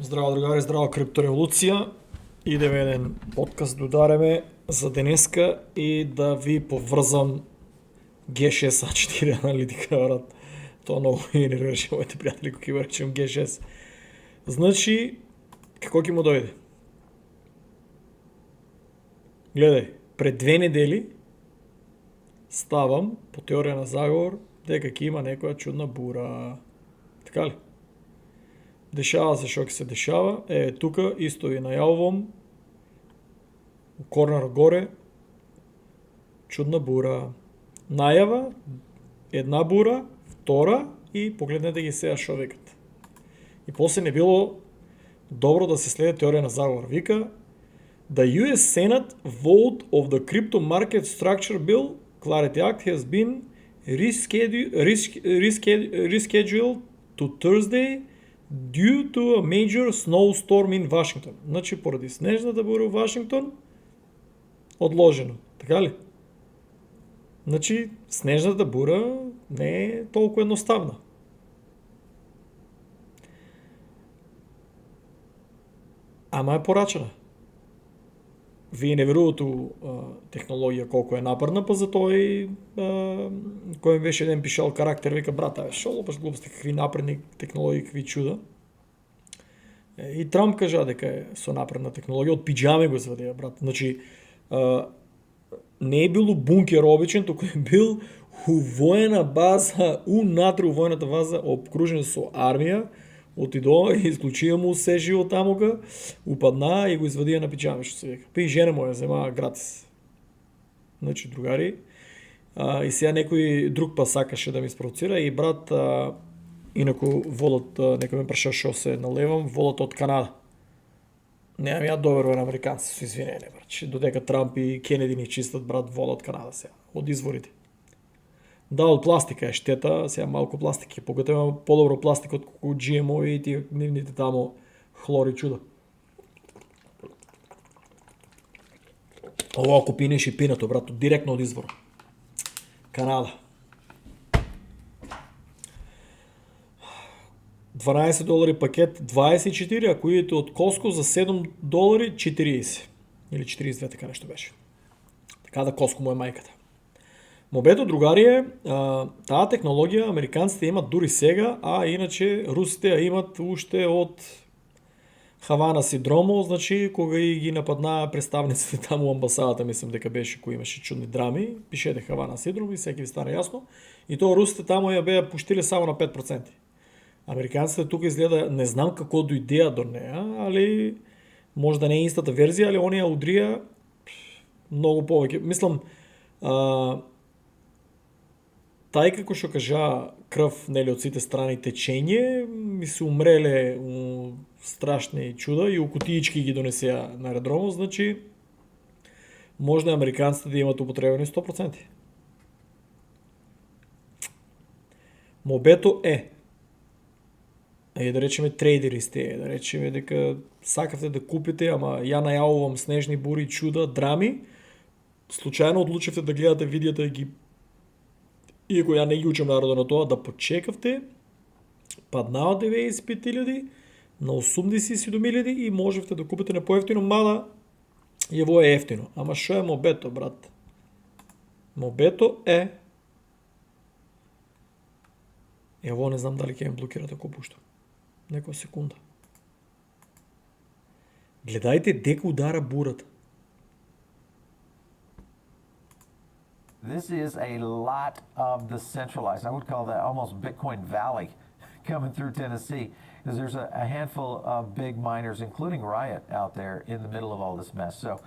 Здраво, другари, здраво, криптореволуција. Идеме еден подкаст да удареме за денеска и да ви поврзам G6 A4 аналитика, брат. Тоа многу ми нервираше моите пријатели кога ќе го речем G6. Значи, како ќе му дојде? Гледај, пред 2 недели ставам по теорија на заговор дека ќе има некоја чудна бура. Така ли? Дешава се што ќе се дешава. Тука исто ви најавувам у корнер горе чудна бура. Најава, една бура, втора и погледнете ги сега што викат. И после не било добро да се следи теорија на заговор. Вика The US Senate vote of the Crypto Market Structure Bill Clarity Act has been rescheduled to Thursday due to a major snowstorm in Washington. Значи, поради снежната бура во Вашингтон, одложено. Така ли? Значи, снежната бура не е толку едноставна. Ама е порачена. Вие не верувате технологија колку е напредна, па за тој кој беше еден пишал карактер, вика брата, шо лопаш глупости, какви напредни технологии, какви чуда. И Трамп кажа дека е со напредна технологија, од пиџами го извадија, брат. Значи, не е бил у бункер обичен, туку е бил у воена база, унатре у воената база, обкружен со армија. Отидоа и исклучија му се живот тамука, упадна и го извадија на пиџами, што се вика. Па и жена моја земаа гратис. Значи, другари, и сега некој друг па сакаше да ми спровоцира и брат, инаку волот, некој ме праша шо се налевам, волот од Канада. Немам ја доверувам на американци, со извинение, брат. Додека Трамп и Кенеди ни чистат, брат, волот од Канада сега, од изворите. Да, од пластика е штета, сега малку пластик е поготово, подобро пластик од GMO и тие нивните тамо хлори чуда. Ова ако пинеш и пинато, брато, директно од извор. Канада. $12 пакет 24, ако идете од Costco за $7 40. Или 42, така нешто беше. Така да Costco му е мајката. Мобето, другари, е, таа технологија американците имат дури сега, а иначе русите ја имат уште од Хавана синдромо, значи кога и ги нападнаа представниците таму у амбасадата, мислам дека беше кој имаше чудни драми, пишете Хавана синдром и секи ви стане јасно. И тоа русите таму ја беа пуштиле само на 5%. Американците тука изгледа, не знам како дојдеа до неа, али можда не е истата верзија, али оние ја удрија многу повеќе. Мислам, тај како што кажа крв, нели, од сите страни течење, ми се умреле страшни чуда и у кутиички ги донесеа на аеродромот, значи можда американците да имат употребени 100%. Мобето е, да речеме трейдери сте, да речеме дека сакавте да купите, ама ја најавувам снежни бури, чуда, драми, случајно одлучивте да гледате видеото и ги, иако ја не ги учам народот на тоа, да почекавте, паднаа од 95.000 на 87.000 и можевте да купите на поевтино, мада јаво е ефтино. Ама шо е мобето, брат? Мобето е, јаво не знам дали ќе ме блокират ако пуштам. Некоја секунда. Гледајте дека удара бурата. This is a lot of the centralized, I would call that almost Bitcoin Valley coming through Tennessee, because there's a handful of big miners, including Riot, out there in the middle of all this mess. So,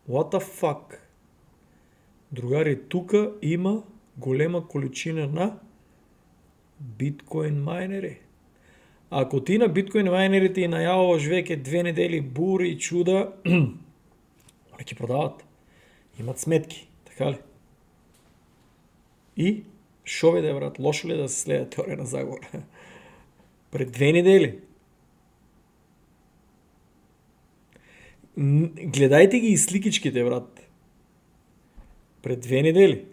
What the fuck? Другари, тука има голема количина на биткоин майнери. Ако ти на биткоин майнерите и најавуваш веќе 2 недели бури и чуда, они ќе продават. Имат сметки, така ли? И шо бе, брат, лошо ли да се следа теорија на заговор? Пред 2 недели. Гледајте ги и сликичките, брат. Пред 2 недели.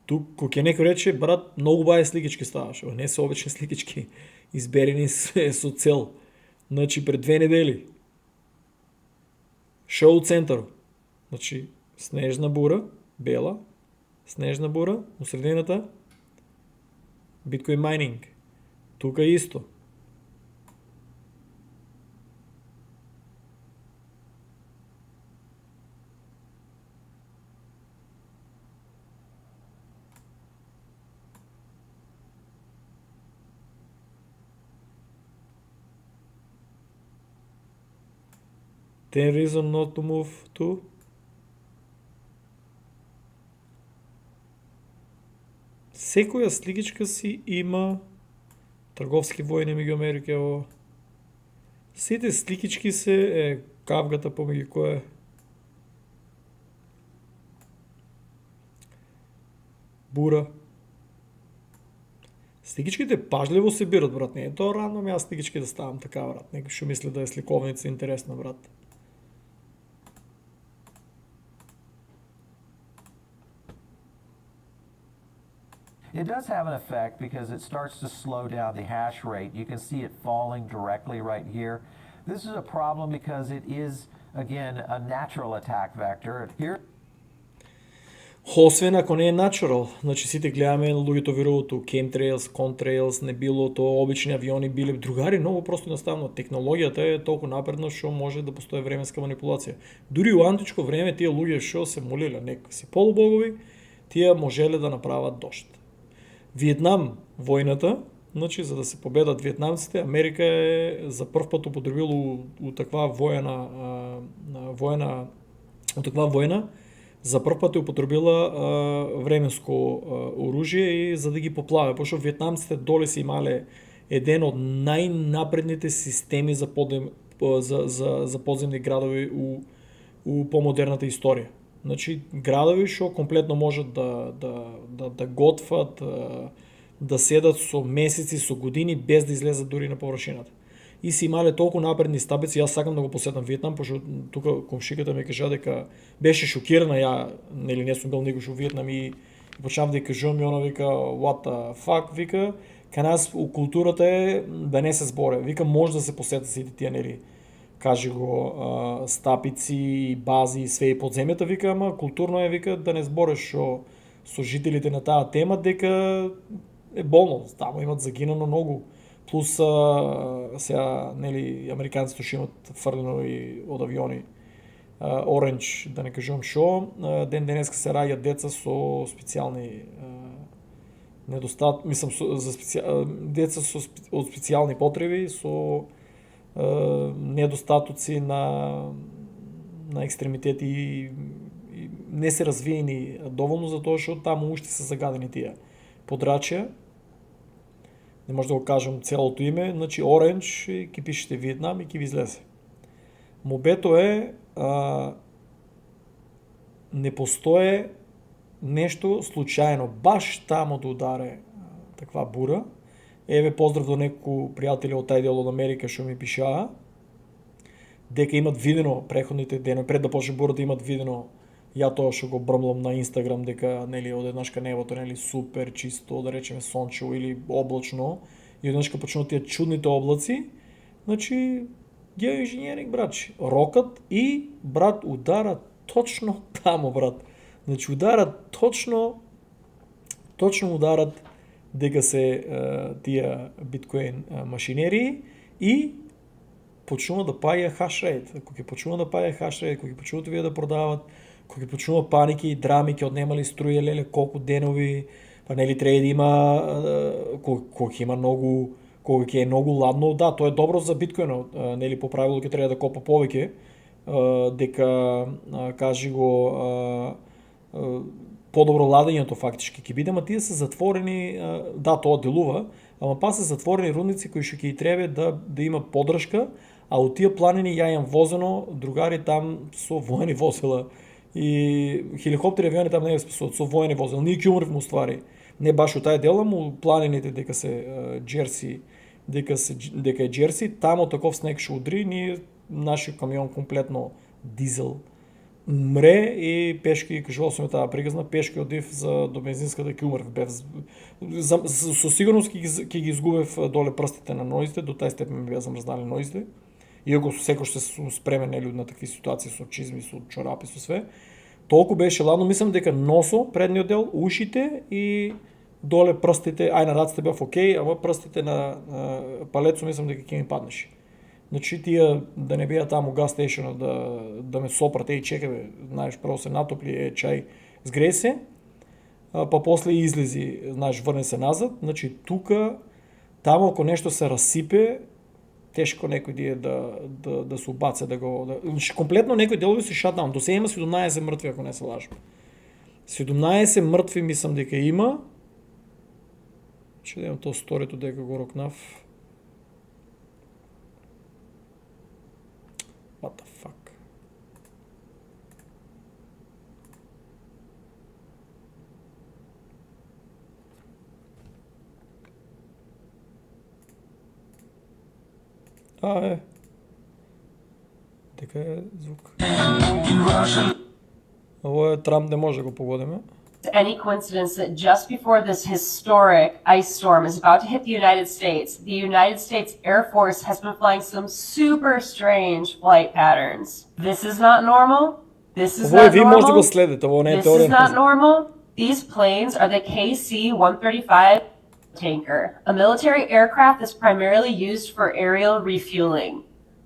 Тук, кој ќе некој рече, брат, многу баје сликички ставаш. Не се обични сликички, изберени со цел. Значи, пред 2 недели. Шоу центар. Значи, снежна бура, бела, снежна бура, у средината, Bitcoin mining. Тука исто. Ten reason not to move to. Секоја сликичка си има трговски војни меѓу Америка и ова. Сите сликички се кавгата помеѓу која бура. Сликичките пажливо се бират, брат, не е тоа рандом јас сликички да ставам така, брат. Некој што мисли да е сликовница интересна, брат. It does have an effect because it starts to slow down the hash rate. You can see it falling directly right here. This is a problem because it is, again, a natural attack vector. Here. Освен ако не е natural, значи сите гледаме луѓето веруваат у chemtrails, contrails, не било тоа обични авиони биле другари, многу просто едноставно технологијата е толку напредна што може да постои временска манипулација. Дури у античко време тие луѓе што се молеле некакви полубогови, тие можеле да направат дошт. Виетнам, војната, значи за да се победат виетнамците, Америка е за прв пат употребила у таква војна, за прв пат е употребила временско оружје и за да ги поплаве, пошто виетнамците доле се имале еден од најнапредните системи за подземни градови у помодерната историја. Значи, градови што комплетно можат да готват, да седат со месеци, со години, без да излезат дури на површината. И си имале толку напредни стабици, јас сакам да го посетам Виетнам, пошто тука комшиката ми кажа дека беше шокирана, ја нели не сум бил никош во Виетнам и почнав да кажувам и она вика what the fuck, вика, кај нас у културата е да не се зборе. Вика може да се посетат сите тие нели кажи го стапици, бази и све и подземјата, вика, ама културно е, вика, да не збореш со жителите на таа тема, дека е болно, тамо имат загинано многу, плюс сега, нели, американците што имат фрлено и од авиони, Оранж, да не кажувам шо, ден денеска се раѓаат деца со специјални деца од специјални потреби, со недостатоци на екстремитети и не се развиени доволно за тоа што таму уште се загадени тие подрачја. Не може да го кажам целото име, значи Оранж, ќе пишете Виетнам и ќе ви излезе. Мобето е не постое нешто случајно баш таму да ударе таква бура. Еве поздрав до некои пријатели од тај дел од Америка што ми пишаа дека имат видено преходните денови пред да почне бурата, имат видено ја тоа што го брмлам на Инстаграм дека нели од еднашка небото нели супер чисто, да речеме сончево или облачно и одеднашка почнуваат тие чудните облаци. Значи геоинженеринг, брат, рокат и брат удара точно таму, брат. Значи ударат точно ударат дека се тие биткоин машинерии и почнува да паѓа хашрейт. Кога ќе почнува да паѓа хашрейт, кога ќе почнуваат вие да продават, кога ќе почнува паники и драми, ќе однемали струја, леле, колку денови, па нели треба да има кога ќе има многу, кога ќе е многу ладно, да, тоа е добро за биткоинот, нели по правило ќе треба да копа повеќе, дека кажи го подобро ладењето фактички ќе биде, ама тие се затворени, да, тоа делува, ама па се затворени рудници кои што ќе и треба да има поддршка, а од тие планини ја имам возено другари там со воени возила и хеликоптери, авиони там не ја спасуват, со воени возила. Ние ќе умревме уствари. Не баш од тај дел, ама планините дека се Джерси, дека е Джерси, таму таков снег што удри, ние нашиот камион комплетно дизел умре и пешки, кажувал сум ја таа приказна, пешки одив до бензинската ќе умрев. Со сигурност ќе ги изгубев доле прстите на ноизите, до тај степен ми беа замрзнали ноизите. Иако секој се сум спремен на такви ситуации со чизми, со чорапи, со све. Толку беше ладно, мислам дека носо, предниот дел, ушите и доле прстите, на раците бев окей, ама прстите на палецо мислам дека ќе ми паднеше. Значи тие да не беа таму газ стейшенот да ме сопрат, чекај, знаеш, прво се натопли, чај, згре се, па после излези, знаеш, врне се назад. Значи тука, таму ако нешто се расипе, тешко некој да се убаце, комплетно некои делови се шатдаун. До сега има 17 мртви, ако не се лажам. 17 мртви мислам дека има. Че да имам тоа сторито дека го рокнав. What the fuck? Дека е звук. Ово е Трамп, не може да го погодиме. Any coincidence that just before this historic ice storm is about to hit the United States Air Force has been flying some super strange flight patterns. This is not normal. This is not Ви може да го normal. следите, ово не е This is теорија. not normal. These planes are the KC-135 tanker, a military aircraft that's primarily used for aerial refueling.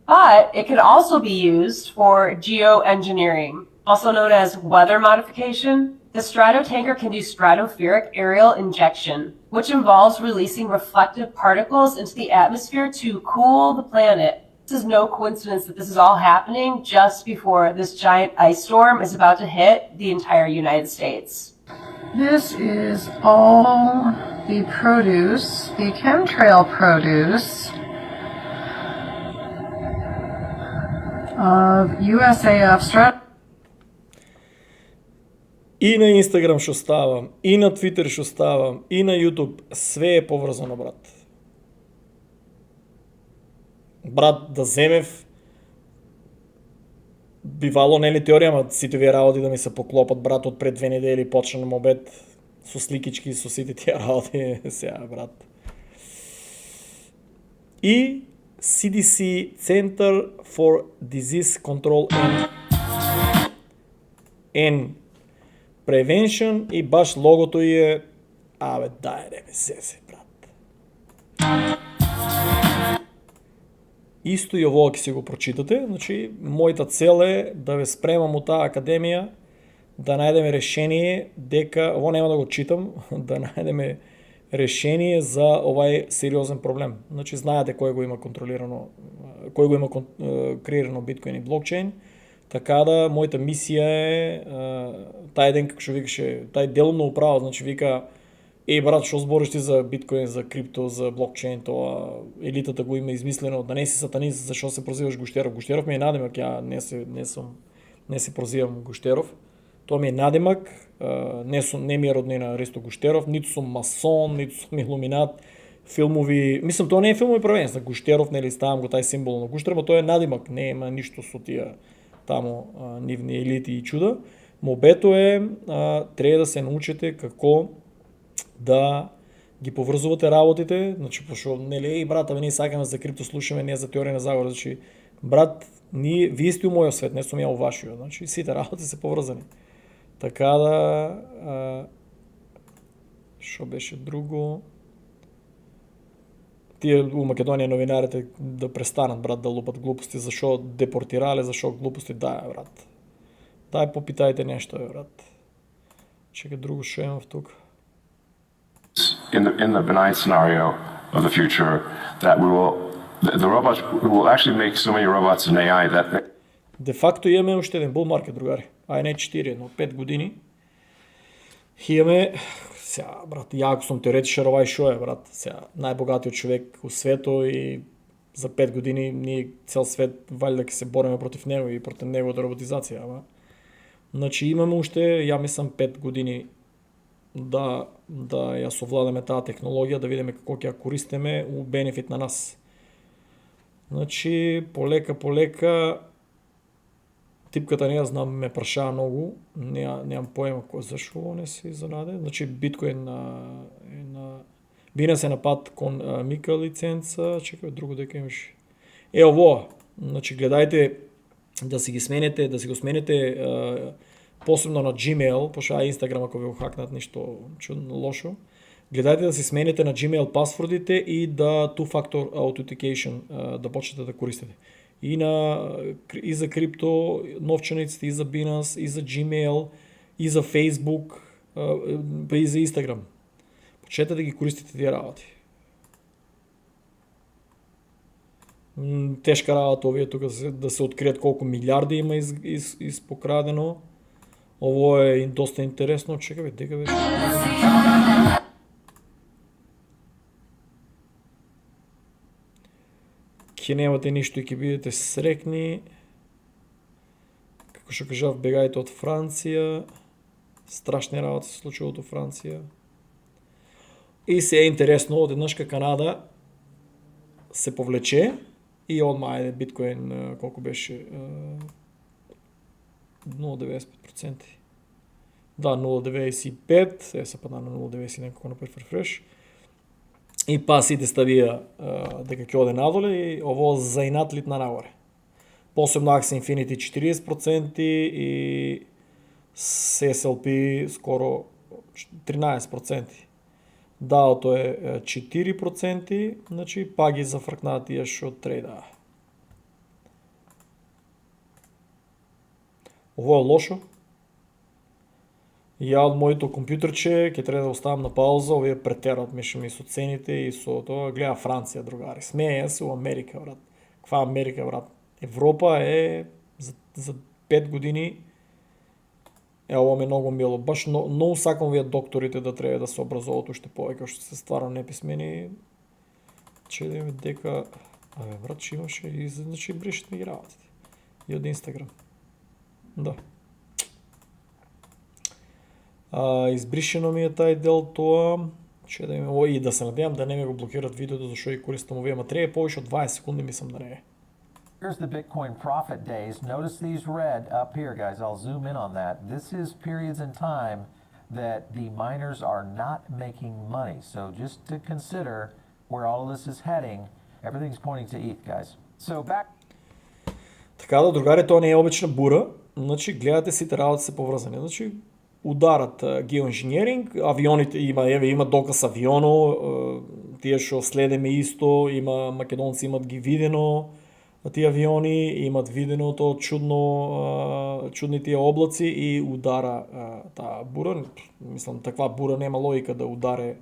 But it could also be used for geoengineering, also known as weather modification. The Stratotanker can do stratospheric aerial injection, which involves releasing reflective particles into the atmosphere to cool the planet. This is no coincidence that this is all happening just before this giant ice storm is about to hit the entire United States. This is all the produce, the chemtrail produce of USAF Strat. И на Инстаграм што ставам, и на Твитер што ставам, и на Јутуб, све е поврзано, брат. Брат, да земев, бивало нели теорија, ама сите овие работи да ми се поклопат, брат, од пред 2 недели почнам обед со сликички, со сите тие работи, сега, брат. И CDC, Center for Disease Control and Prevention, и баш логото е, дај, не ме се, брат. Исто и ово ќе си го прочитате, значи, мојата цел е да ве спремам од таа академија, да најдеме решение дека, ово нема да го читам, да најдеме решение за овај сериозен проблем. Значи, знаете кој го има контролирано, кој го има креирано биткоин и блокчейн, така да мојата мисија е тај ден, како што викаше, тај делумно управа, значи вика, брат, што збориш ти за биткоин, за крипто, за блокчейн, тоа елитата го има измислено, да не си сатанист, зашо се прозиваш Гуштеров. Гуштеров ми е надимак, ја не се прозивам Гуштеров. Тоа ми е надимак, не ми е роднина Ристо Гуштеров, ниту сум масон, ниту сум илуминат, филмови, мислам, тоа не е филмови правенство, Гуштеров, нели, ставам го тај символ на Гуштер, но тоа е надимак, не има ништо со тие таму нивни елити и чуда. Мобето е, треба да се научите како да ги поврзувате работите, значи, пошо, нели, брат, ние сакаме за крипто слушаме, не за теорија на заговор, значи, брат, вие сте у мојот свет, не сум ја у вашиот, значи, сите работи се поврзани. Така да, што беше друго? Тие у Македонија новинарите да престанат, брат, да лупат глупости, зашо депортирале, зашо глупости, брат. Дај попитајте нешто, брат. Чекај, друго што имам тук. In the benign scenario of the future, that the robots will actually make so many robots in AI that. Де факто имаме уште еден bull market, другари. Не 4, но 5 години. Имаме, сега, брат, јако сум теоретичар, овај шо е, брат, сега, најбогатиот човек у свето и за 5 години ние цел свет валјда ќе се бориме против него и против неговата роботизација, ама. Значи имаме уште, ја мислам, 5 години да ја совладаме таа технологија, да видиме како ќе ја користиме у бенефит на нас. Значи, полека типката не ја знам, ме прашаа многу, немам поема зашо не си занаде. Значи биткоин е на Binance е на пат кон мика лиценца, чекај друго дека имаш. Ово, значи гледајте да си го смените посебно на Gmail, пошто Instagram ако ви го хакнат ништо чудно лошо. Гледајте да си смените на Gmail пасвордите и да two-factor authentication да почнете да користите. И за крипто новчаниците, и за Binance, и за Gmail, и за Facebook, и за Instagram. Почнете да ги користите тие работи. Тешка работа овие тука да се откријат колку милиарди има испокрадено. Ово е доста интересно. Чекај, дека беше. Ќе немате ништо и ќе бидете срекни. Како што кажав, бегајте од Франција. Страшни работи се случуваат во Франција. И се е интересно, одеднашка Канада се повлече и одма ајде биткоин колку беше 0,95%. Да, 0,95, се падна на 0,91 како направи рефреш. И па сите ставија дека ќе оде надоле и ово заинат литна нагоре. Посебно Axie Infinity 40% и SLP скоро 13%. DAO-то е 4%, значи па ги зафркнаа тие што трейдаа. Ово е лошо. Ја од моето компјутерче ќе треба да оставам на пауза, овие претерат ми со цените и со тоа. Гледа Франција, другари. Смеја се у Америка, брат. Каква Америка, брат? Европа е за 5 години. Ова ми е многу мило. Баш многу сакам овие докторите да треба да се образуваат уште повеќе, што се стварно неписмени. Чедеме дека брат, че имаше и значи брешат ми ги работите. И од Инстаграм. Да. Избришено ми е тај дел тоа. Чедеме и да се надевам да не ме го блокират видеото зашто ги користам овие материјали, повеќе од 20 секунди мислам да не е. Here's the Bitcoin profit days. Notice these red up here, guys. I'll zoom in on that. This is periods in time that the miners are not making money. So just to consider where all of this is heading, everything's pointing to ETH, guys. So back... Така да, другари, тоа не е обична бура. Значи, гледате сите работи се поврзани. Значи, ударат геоинженеринг, авионите има доказ авионо, тие што следеме исто, има македонци имат ги видено, тие авиони имат видено тоа чудни тие облаци и удара таа бура. Мислам, таква бура нема логика да ударе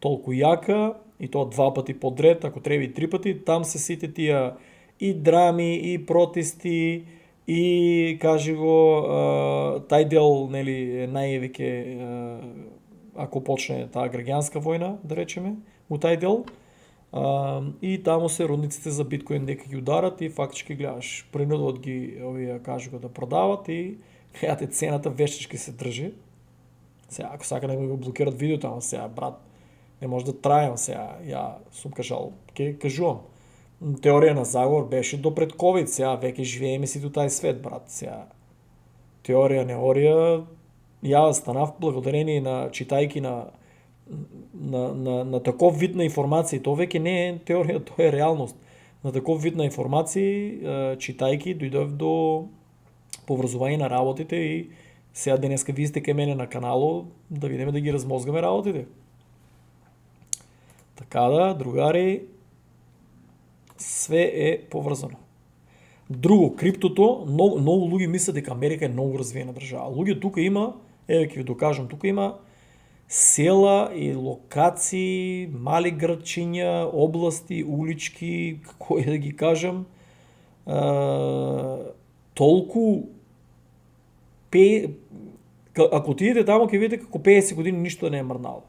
толку јака и тоа 2 пати подред, ако треба и 3 пати. Там се сите тие и драми, и протести, и кажи го тај дел нели највеќе ако почне таа граѓанска војна, да речеме, у тај дел. И таму се рудниците за биткоин дека ги ударат и фактички гледаш, принудат ги овие кажи го да продават и гледате цената вештички се држи. Сега ако сака да го блокират видеото, ама сега брат не може да трајам сега, ја сум кажал, ќе кажувам. Теорија на заговор беше до пред ковид, сега веќе живееме сите тај свет, брат. Сега теорија, ја станав благодарение на читајки на таков вид на информации. Тоа веќе не е теорија, тоа е реалност. На таков вид на информации, читајки, дојдов до поврзување на работите и сега денеска ви сте кај мене на канало да видиме да ги размозгаме работите. Така да, другари, све е поврзано. Друго, криптото, многу луѓе мислат дека Америка е многу развиена држава. Луѓе тука има, еве ќе ви докажам, тука има села и локации, мали градчиња, области, улички, како е да ги кажам, толку ако отидете таму ќе видите како 50 години ништо не е мрнало.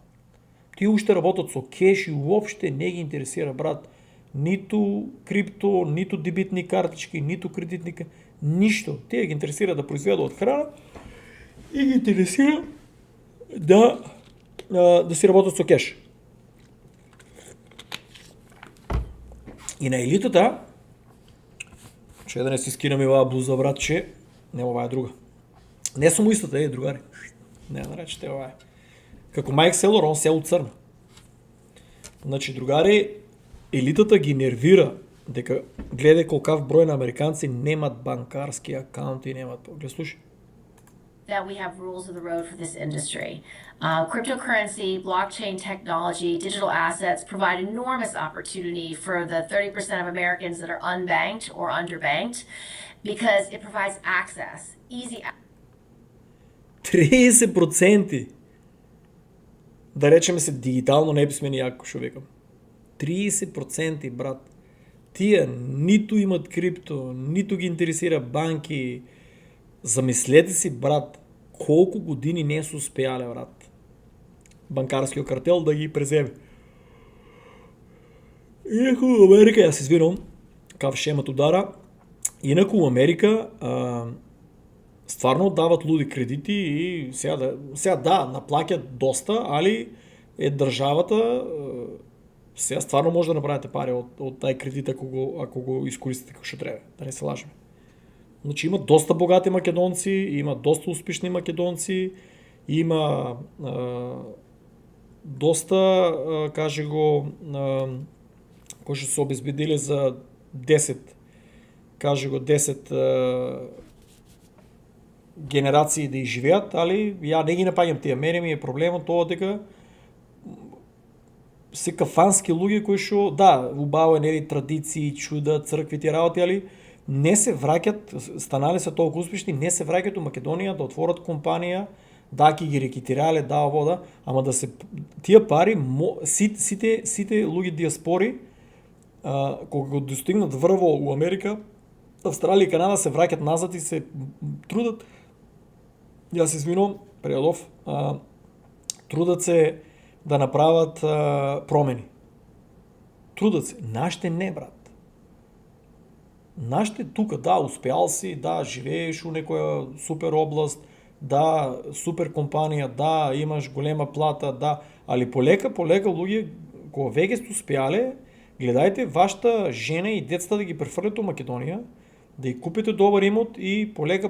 Тие уште работат со кеш и уопште не ги интересира, брат, ниту крипто, ниту дебитни картички, ниту кредитни, ништо. Тие ги интересира да произведуваат храна и ги интересира да си работат со кеш. И на елитата, че да не си скинам и оваа блуза, братче, нема оваа друга. Не сум истата, другари. Не наречете оваа. Како Майк Селор, он село црна. Значи, другари, елитата ги нервира дека гледај колкав број на американци немат банкарски акаунти, немат. Слушај. That we have rules of the road for this industry. Cryptocurrency, blockchain technology, digital assets provide enormous opportunity for the 30% of Americans that are unbanked or underbanked because it provides access, easy 30%. Да речеме се дигитално неписмени, ако шо викам. 30%, брат. Тие ниту имат крипто, ниту ги интересира банки. Замислете си, брат, колку години не се успеале, брат, банкарскиот картел да ги преземе. Инаку у Америка, јас извинувам, кај шемат удара, инаку у Америка стварно дават луди кредити и сега да, наплаќат доста, али државата сега стварно може да направите пари од тај кредит ако го искористите како што треба, да не се лажеме. Значи има доста богати македонци, има доста успешни македонци, има доста, каже го, кои што се обезбедиле за 10, каже го 10 генерации да живеат, али ја не ги напаѓам тие. Мене ми е проблемот тоа дека се кафански луѓе кои што, да, убаво е, нели, традиции, чуда, цркви, тие работи, али не се враќат, станале се толку успешни, не се враќат у Македонија да отворат компанија, да ќе ги рекетирале, да ово, да, ама да се тие пари сите луѓе диаспори кога го достигнат врво у Америка, Австралија и Канада се враќат назад и се трудат. Јас извинувам, Пријадов, трудат се да направат промени. Трудат се. Нашите не, брат. Нашите тука, да, успеал си, да, живееш у некоја супер област, да, супер компанија, да, имаш голема плата, да, али полека луѓе, кога веќе сте успеале, гледајте вашата жена и децата да ги префрлите у Македонија, да ја купите добар имот и полека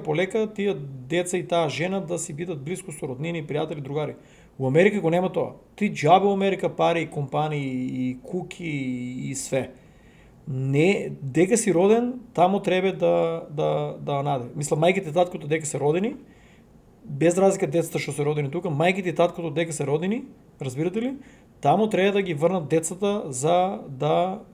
тие деца и таа жена да си бидат блиску со роднини, пријатели, другари. У Америка го нема тоа. Ти џабе у Америка пари и компании и куки и све. Не, дека си роден, тамо треба да наде. Мисла, мајките и таткото дека се родени, без разлика децата што се родени тука, мајките и таткото дека се родени, разбирате ли? Тамо треба да ги врнат децата за да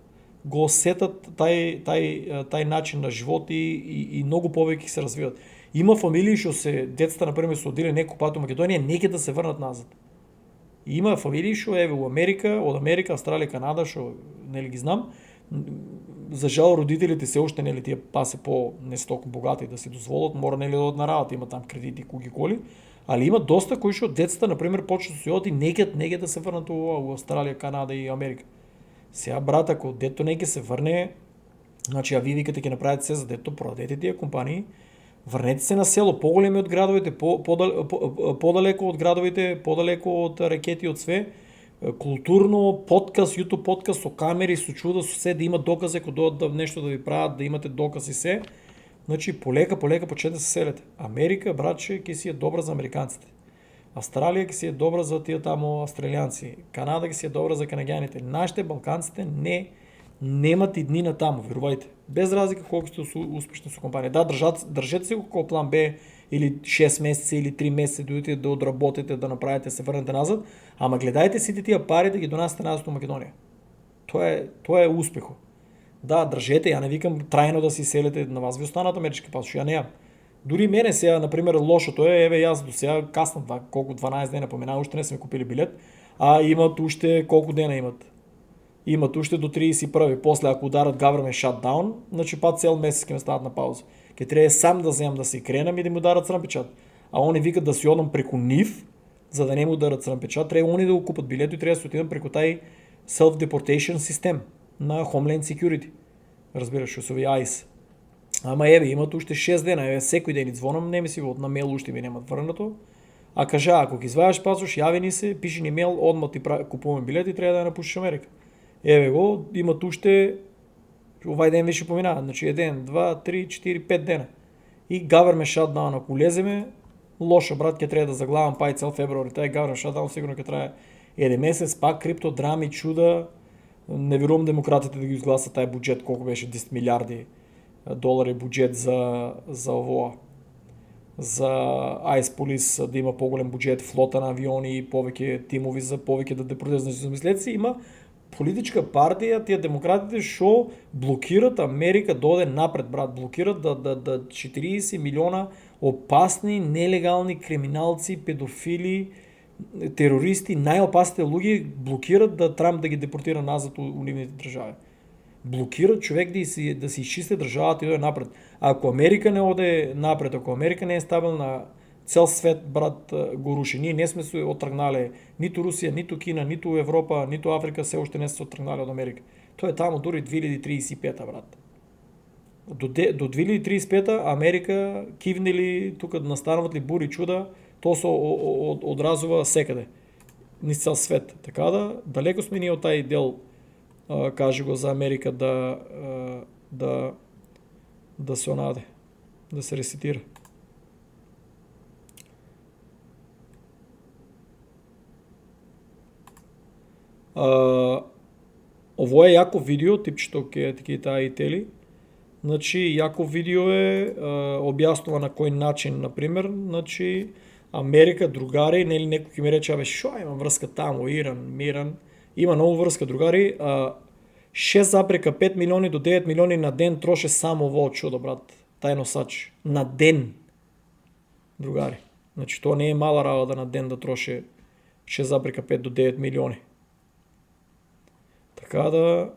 го осетат тај начин на живот и многу повеќе се развиват. Има фамилии што се децата на пример се одиле некој пат у Македонија, неќе да се врнат назад. Има фамилии што еве у Америка, од Америка, Австралија, Канада, што нели ги знам. За жал родителите се уште нели тие пасе по не се толку богати да си дозволат, мора нели да одат на работа, има там кредити, куги коли, али има доста кои што децата на пример почнат да се одат и неќе да се врнат у Австралија, Канада и Америка. Сега, брат, ако дето неќе се врне, значи, а ви викате ќе направите се за дето, продадете тие компании, врнете се на село, поголеми од градовите, подалеко од градовите, подалеко од рекети, од све, културно, подкаст, YouTube подкаст со камери, со чуда, со се, да има докази, ако додат нешто да ви прават, да имате докази се. Значи, полека почнете да се селете. Америка, братче, ќе си е добра за американците. Австралија ќе си е добра за тие тамо австралијанци. Канада ќе си е добра за канаѓаните. Нашите балканците немат и дни на тамо, верувајте. Без разлика колку сте успешни со компанија. Да, држете се како план Б или 6 месеци или 3 месеци дојдете да одработите, да направите, се врнете назад, ама гледајте сите тие пари да ги донесете назад во Македонија. Тоа е успехо. Да, држете, ја не викам трајно да си селите, на вас ви останат амерички пасоши, ја неам. Дури мене сега, например, лошото е, еве јас до сега каснам колку 12 дена помина, уште не сме купили билет, а имат уште колку дена имат. Имат уште до 31-ви, после ако ударат government shutdown, значи пат цел месец ќе ме стават на пауза. Ке треба сам да земам да си кренам и да ми ударат срампечат. А они викат да си одам преку нив, за да не му ударат срампечат, треба они да го купат билет и треба да се отидам преку тај self-deportation систем на Homeland Security. Разбираш, што се ви ICE. Ама еве, имат уште 6 дена, еве, секој ден звонам, не ми си на мейл уште ми немат врнато. А кажа, ако ги извадиш пасош, јави ни се, пиши ни мейл, одма ти купуваме билет и треба да ја напуштиш Америка. Еве го, имат уште, овај ден више поминаа, значи 1, 2, 3, 4, 5 дена. и government shutdown ако улеземе, лошо брат, ќе треба да заглавам па и цел февруари, тај government shutdown сигурно ќе трае еден месец, пак крипто, драми, чуда, не верувам демократите да ги изгласат тај буџет, колку беше 10 милиарди долари буџет за овоа, за Ice Police да има поголем буџет, флота на авиони и повеќе тимови за повеќе да депортираат. Значи, замислете има политичка партија, тие демократите шо блокират Америка да оде напред, брат, блокират да 40 милиона опасни, нелегални криминалци, педофили, терористи, најопасните луѓе блокират да Трамп да ги депортира назад у нивните држави. Блокират човек да си изчисти државата и да оде напред. Ако Америка не оде напред, ако Америка не е стабилна, цел свет, брат, го руши. Ние не сме се отргнале, ниту Русија, ниту Кина, ниту Европа, ниту Африка се уште не се отргнале од Америка. Тоа е таму дури 2035, брат. До 2035 Америка кивнели тука да настануваат ли бури чуда, тоа се одразува секаде. Низ цел свет. Така да, далеко сме ние од тај дел, каже го за Америка да се онаде, да се ресетира. Ово е јако видео, типчето ќе таа и тели. Значи, јако видео е, објаснува на кој начин, например, значи, Америка, другари, нели некој ќе ми рече, абе, шо има врска таму, Иран, има многу врска, другари, 6,5 милиони до 9 милиони на ден троше само овој чудо, брат, тај носач, на ден, другари. Значи, тоа не е мала работа на ден да троше 6,5 до 9 милиони. Така да,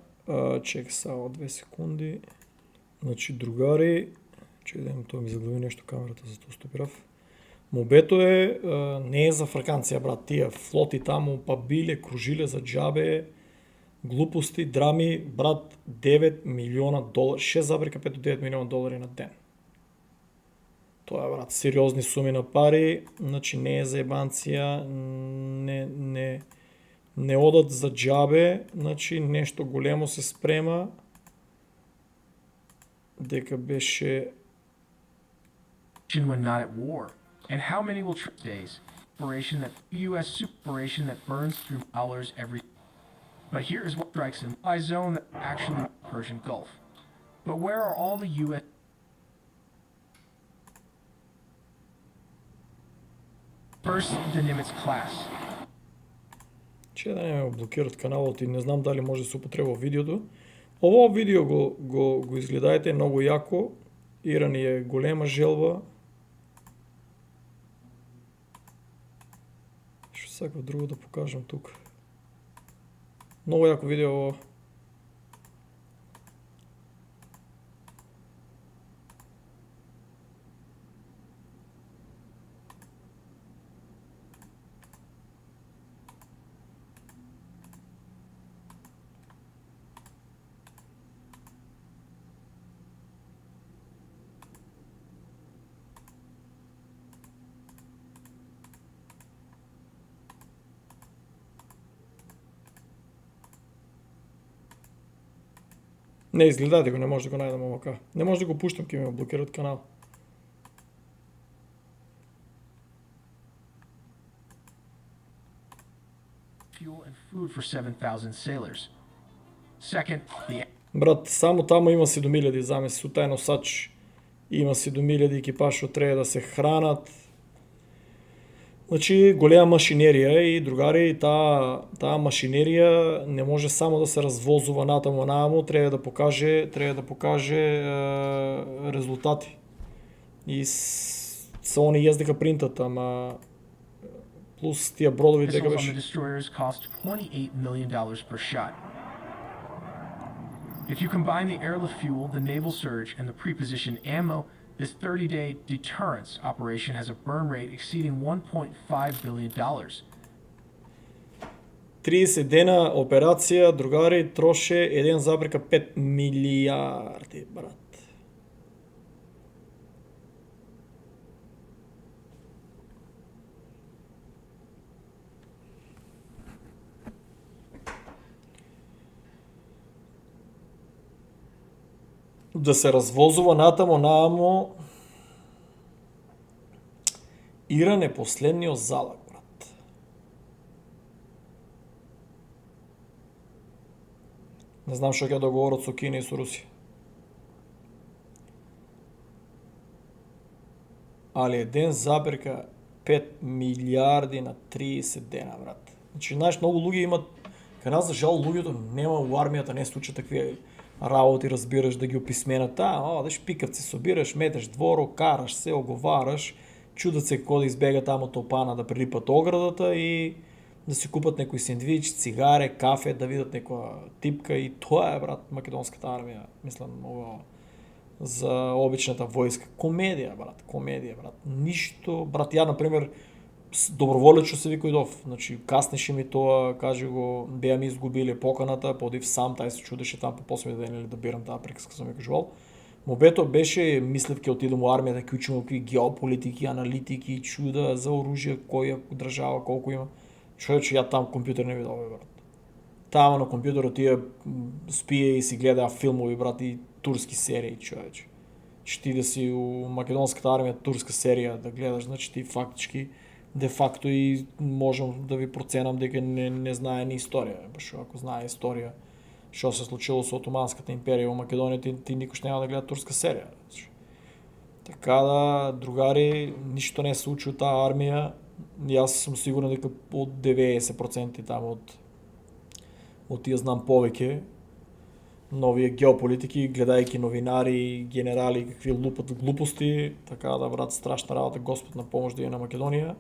чек само 2 секунди. Значи, другари, чекам, тоа ми заглави нешто камерата, затоа стопирав. Мобето е, не е за фраканција, брат, тие флоти таму, па биле, кружиле за џабе, глупости, драми, брат, 9 милиона долари, 6,5 до 9 милиона долари на ден. Тоа е, брат, сериозни суми на пари, значи не е за ебанција, не одат за џабе, значи нешто големо се спрема, дека беше when not at war. And how many will days? Operation that U.S. operation that burns through dollars every. But here is what strikes in a zone that actually Persian Gulf. But where are all the U.S. First, the Nimitz class. Че да не ме блокират каналот и не знам дали може да се употреба видеото. Ово видео го изгледајте, многу јако. Иран е голема желба. Што сакав друго да покажам тука. Многу јако видео ово. Не, изгледате го, не може да го најдам овака. Не може да го пуштам, ќе ми блокират канал. Fuel and food for 7,000 sailors. Second, the Брат, само таму има 7.000, замисли, со тај носач има 7.000 екипаж што треба да се хранат. Значи, голема машинерија и другари, таа машинерија не може само да се развозува натаму нааму, треба да покаже резултати. И се они јездека принтат, ама плюс тие бродови дека missiles on the беше. destroyers cost $28 million per shot. If you combine the airlift fuel, the naval surge, and the prepositioned ammo, this 30-day deterrence operation has a burn rate exceeding $1.5 billion. 30 дена операција, другари, троше 1,5 милијарди, брат. Да се развозува натамо нааму, Иран е последниот залог, брат. Не знам што ќе договорат со Кина и со Русија. Али е ден забрка 5 милиарди на 30 дена, брат. Значи, знаеш, многу луѓе имат, кај нас за жал луѓето нема у армијата, не случат такви работи, разбираш, да ги описменат. Одеш пикавци собираш, метеш дворо, караш се, оговараш, чудат се како да избега тамо топана да прилипат оградата и да си купат некој сендвич, цигаре, кафе, да видат некоја типка и тоа е, брат, македонската армија. Мислам, ова за обичната војска. Комедија, брат. Ништо, брат, ја, например, доброволечно се викојдов. Значи, каснеше ми тоа, кажи го, беа ми изгубили поканата, подив сам, тај се чудеше там по посмеде ден да бирам таа приказка, сум ми кажувал. Мобето беше, мислев ќе отидам у армијата, ќе учам какви геополитики, аналитики, чуда за оружје, која држава, колку има. Човече, ја там компјутер не видов, брат. Тама на компјутерот тие спие и си гледаа филмови, брат, и турски серии, човече. Ти да си у македонската армија турска серија да гледаш, значи ти фактички де факто и можам да ви проценам дека не знае ни историја. Баш ако знае историја што се случило со Отоманската империја во Македонија, ти никош нема да гледа турска серија. Така да, другари, ништо не се учи од таа армија. Јас сум сигурен дека од 90% таму од тие знам повеќе новие геополитики, гледајќи новинари, генерали, какви лупат глупости, така да, брат, страшна работа, Господ на помош да е на Македонија.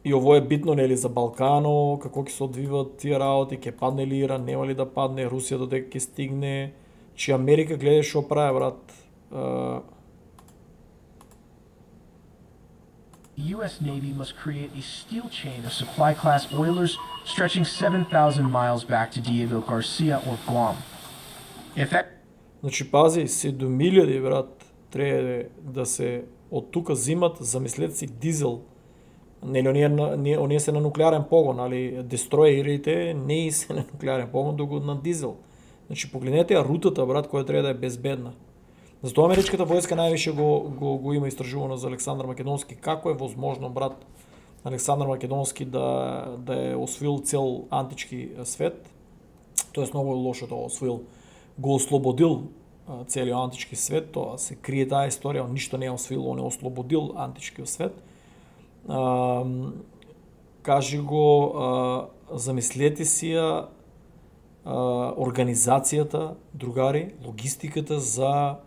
И ово е битно, нели, за Балкано, како ќе се одвиват тие работи, ќе падне ли Иран, нема ли да падне, Русија додека ќе стигне, че Америка гледа што прави, брат. U.S. Navy must create a steel chain of supply-class oilers stretching 7,000 miles back to Diego Garcia or Guam. If that... Значи, пази, 7.000, брат, треба да се од тука зимат, замислете си, дизел. Нели, оние се на нуклеарен погон, али дестроерите не се на нуклеарен погон, туку на дизел. Значи, погледнете ја рутата, брат, која треба да е безбедна. Затоа америчката војска највише го има истражувано за Александар Македонски. Како е возможно, брат, Александар Македонски да е освоил цел антички свет? Тоест, многу лошо тоа освоил. Го ослободил целиот антички свет, тоа се крие таа историја, он ништо не е освоил, он е ослободил античкиот свет. Кажи го, замислете си ја организацијата, другари, логистиката за,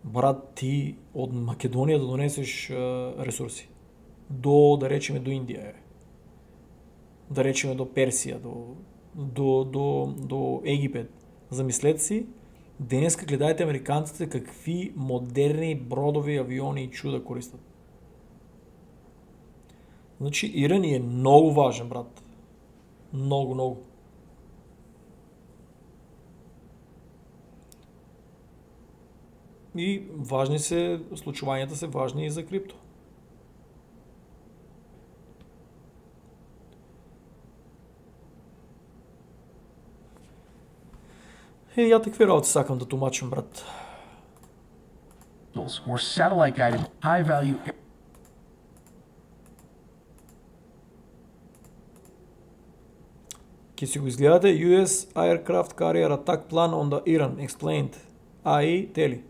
брат, ти од Македонија да донесеш ресурси. Да речеме до Индија, да речеме до Персија, до Египет. Замислете си, денеска гледајте американците какви модерни бродови, авиони и чуда користат. Значи, Иран е многу важен, брат. Многу. И важни се, случувањата се важни и за крипто. Ја такви работи сакам да тумачам, брат. Or satellite-guided high-value... Ке си го изгледате US Aircraft Carrier Attack Plan on the Iran Explained. AI Teli.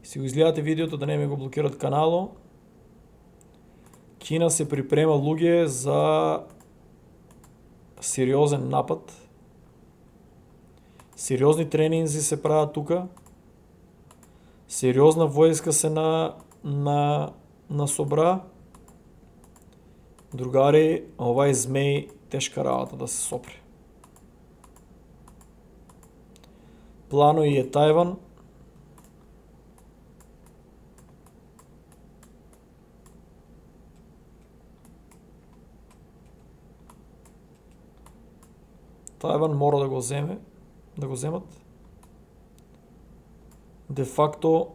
Си го изгледате видеото да не ми го блокират канало. Кина се припрема луѓе за сериозен напад. Сериозни тренинзи се прават тука. Сериозна војска се на собра. Другари, овај змеј тешка работа да се сопре. Плано и е Тајван. Тајван мора да го земат. Де факто,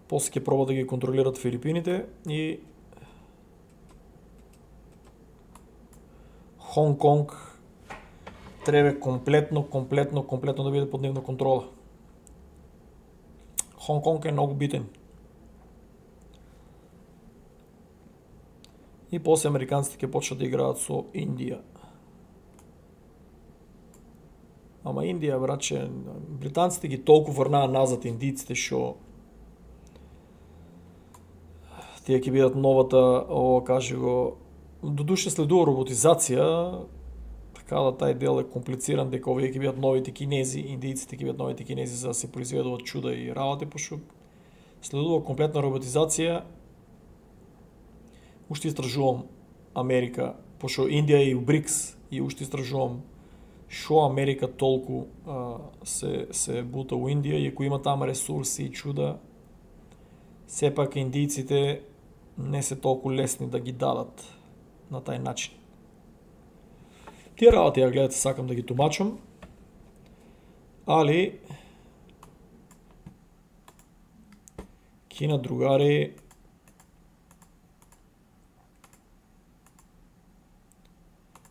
после ќе проба да ги контролират Филипините и Хонг Конг треба комплетно да биде под нивна контрола. Хонг Конг е многу битен. И после американците ќе почнат да играат со Индија. Ама Индија, братче, британците ги толку врнаа назад индиците што тие ќе бидат новата, каже го, додуше следува роботизација, така да тај дел е комплициран, дека овие ќе бидат новите кинези, индијците ќе бидат новите кинези за да се произведуваат чуда и работи, пошто следува комплетна роботизација. Уште истражувам Америка, пошто Индија е и у БРИКС, и уште истражувам што Америка толку се бута у Индија, и ако има тама ресурси и чуда, сепак индијците не се толку лесни да ги дадат на тај начин. Тие работи, ја гледате, сакам да ги тумачам, али Кина, другари,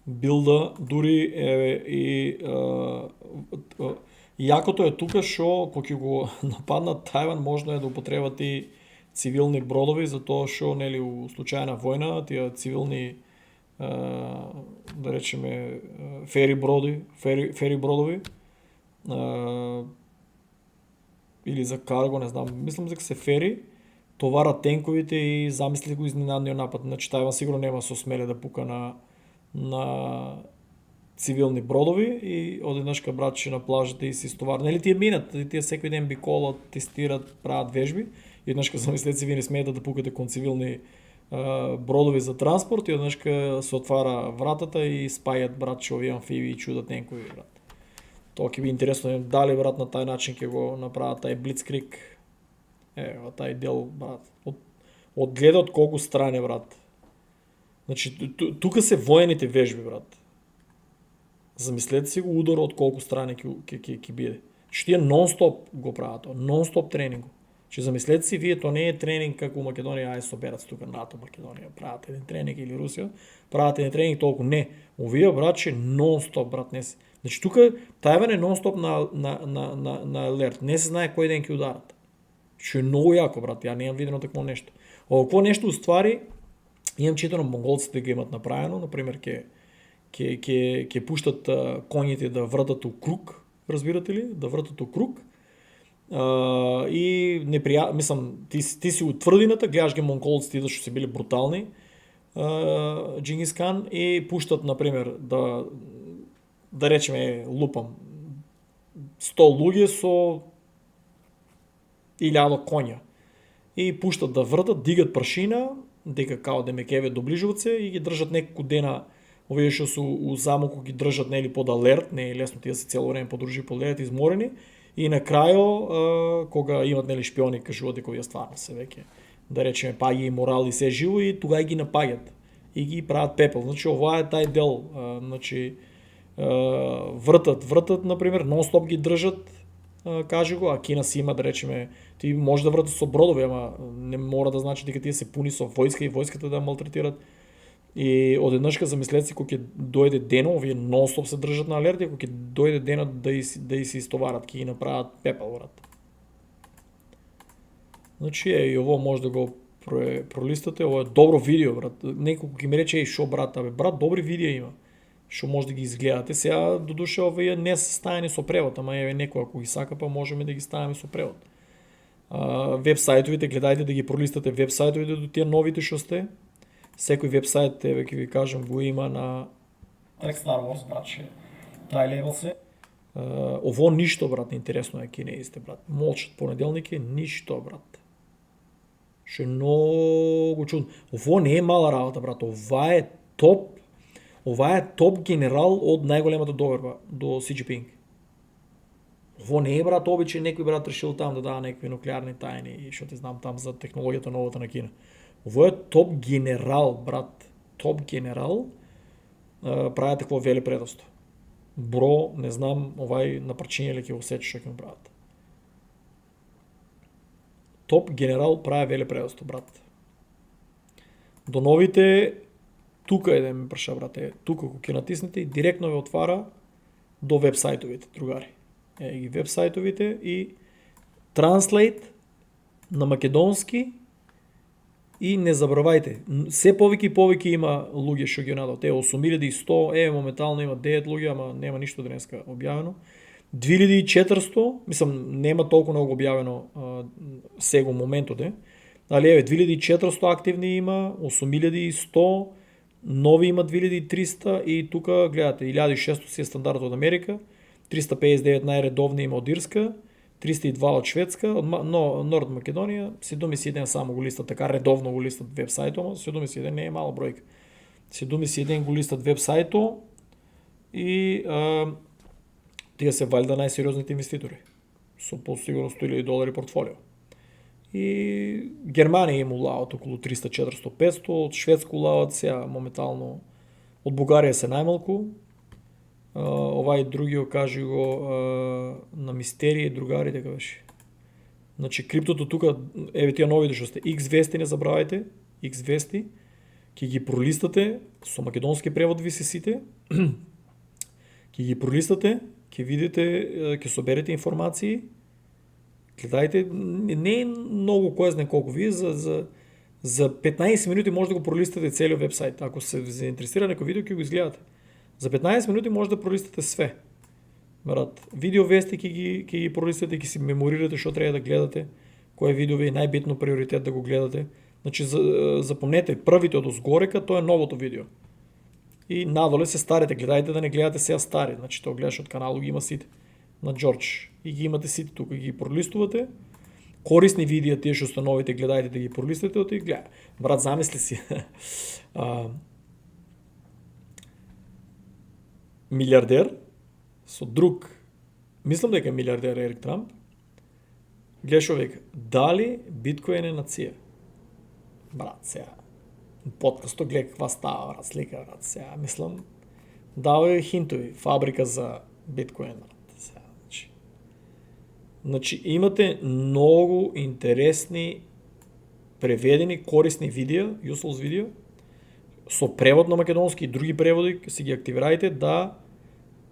билда, дури и јакото е тука што кога ќе го нападнат Тајван, можно е да употребат и цивилни бродови, затоа што нели у случај на војна тие цивилни да речеме фери бродови или за карго, не знам, мислам дека се фери, товарат тенковите и замисли го изненадниот напад. Значи Тајван сигурно нема се осмеле да пука на цивилни бродови и одеднашка, братче, на плажата и се истоварат. Нели тие минат, тие секој ден биколат, тестират, прават вежби, и еднашка замислете се, вие не смеете да пукате кон цивилни бродови за транспорт, и однашка се отвара вратата и спајат, братче, овие амфибии и чуда тенкови, брат. Тоа ќе би интересно дали, брат, на тај начин ќе го направат тај блицкриг. Тај дел, брат. Од гледа од колку страни, брат. Значи, тука се воените вежби, брат. Замислете си го удар од колку страни ќе биде. Што тие нон-стоп го прават, нон-стоп тренинг. Че замислете си, вие тоа не е тренинг како у Македонија, ај соберат тука НАТО Македонија, прават еден тренинг, или Русија, прават еден тренинг толку. Не, овие, братче, нон-стоп, брат, не се. Значи тука Тајван е нон-стоп на алерт. Не се знае кој ден ќе ударат. Што е многу јако, брат, ја немам видено такво нешто. Овакво нешто уствари имам читано монголците ги имат направено, например ќе пуштат коњите да вртат у круг, разбирате ли? Да вртат у круг. И мислам, ти си утврдината, гледаш ги монголците зашто се били брутални, Джингис Кан, и пуштат, например, да речеме, лупам, 100 луѓе со 1000 коња. И пуштат да вртат, дигат прашина, дека као демекеве доближуваат се и ги држат неколку дена. Овие што се у замокот ги држат нели под алерт, не е лесно тие се цело време подружи под алерт, изморени. И на крајо, кога имат нели шпиони, кажуваат дека овие стварно се веќе, да речеме, паѓа и морал и се живо, и тогава ги напаѓат и ги прават пепел. Значи ова е тај дел, значи вртат, например, нон-стоп ги држат, каже го, а Кина си има, да речеме, ти може да врташ со бродови, ама не мора да значи дека тие се пуни со војска и војската да малтретират. И одеднашка замислете си кога ќе дојде денот, овие нон-стоп се држат на алерт, и кога ќе дојде денот да и се истоварат, ќе ги направат пепел, брат. Значи и ово може да го пролистате, ово е добро видео, брат. Некој ќе ми рече шо, брат, брат, добри видеа има. Што може да ги изгледате. Сега додуше овие не се стајани со превод, ама еве некој ако ги сака, па можеме да ги ставиме со превод. Веб сајтовите, гледајте да ги пролистате веб сајтовите до тие новите што сте. Секој веб сајт, еве ќе ви кажам, го има на Трек Star Wars, братче. Тај левел се. Ово ништо, брат, интересно е кинезите, брат. Молчат понеделник е ништо, брат. Што е многу чудно. Ово не е мала работа, брат. Ова е топ генерал од најголемата доверба до Си Џинпинг. Ово не е, брат, обичај некој, брат, решил там да дава некои нуклеарни тајни и што ти знам там за технологијата новата на Кина. Ово е топ генерал, брат. Топ генерал прави такво велепредавство. Бро, не знам, овај на причине ли ќе го сечеш што ќе му прават. Топ генерал прави велепредавство, брат. До новите, тука е да ми праша, брате, тука кога ќе натиснете и директно ве отвара до веб сајтовите, другари. Ги веб сајтовите и Translate на македонски и не забравајте, се повеќе и повеќе има луѓе што ги надат. 8100, моментално има 9 луѓе, ама нема ништо денеска објавено. 2400, мислам нема толку многу објавено сега моментот али 2400 активни има, 8100, нови има 2300 и тука гледате 1600 си е стандардот од Америка, 359 најредовни има од Ирска, 302 од Шведска, од Норд Македонија, 71 само го листат, така редовно го листат вебсајтот, но 71 не е мала бројка. 71 го листат вебсајтот и тие се валјда најсериозните инвеститори со посигурно $100,000 портфолио. И Германија им улават околу 300, 400, 500, од Шведска улават сега моментално, од Бугарија се најмалку, овај другиот кажи го на Мистерија другари дека беше. Значи криптото тука, еве тие новите што сте X20 не забравајте, X20 ќе ги пролистате со македонски превод ви се сите. Ќе ги пролистате, ќе видите, ќе соберете информации. Гледајте, не е многу кој знае колку вие за 15 минути може да го пролистате целиот вебсајт. Ако се заинтересира некој видео ќе го изгледате. За 15 минути може да пролистате све. Брат, видео вести ќе ги пролистате, ќе си меморирате што треба да гледате, кој видео ви е најбитно приоритет да го гледате. Значи запомнете, првите од озгорека тоа е новото видео. И надоле се старите, гледајте да не гледате сега стари, значи тоа гледаш од каналот ги има сите на Джордж и ги имате сите тука, ги пролистувате. Корисни видеа тие што сте новите гледајте да ги пролистате, и гледа. Брат, замисли си. Милиардер со друг, мислам дека е милиардер Ерик Трамп, гледаш овека, дали биткоин е нација? Брат, сега, подкастот гледа каква става, брат, слика, брат, сега, мислам, дава хинтови, фабрика за биткоин, брат, сега, значи, имате многу интересни, преведени, корисни видеа, useless видео, со превод на македонски и други преводи, си ги активирајте да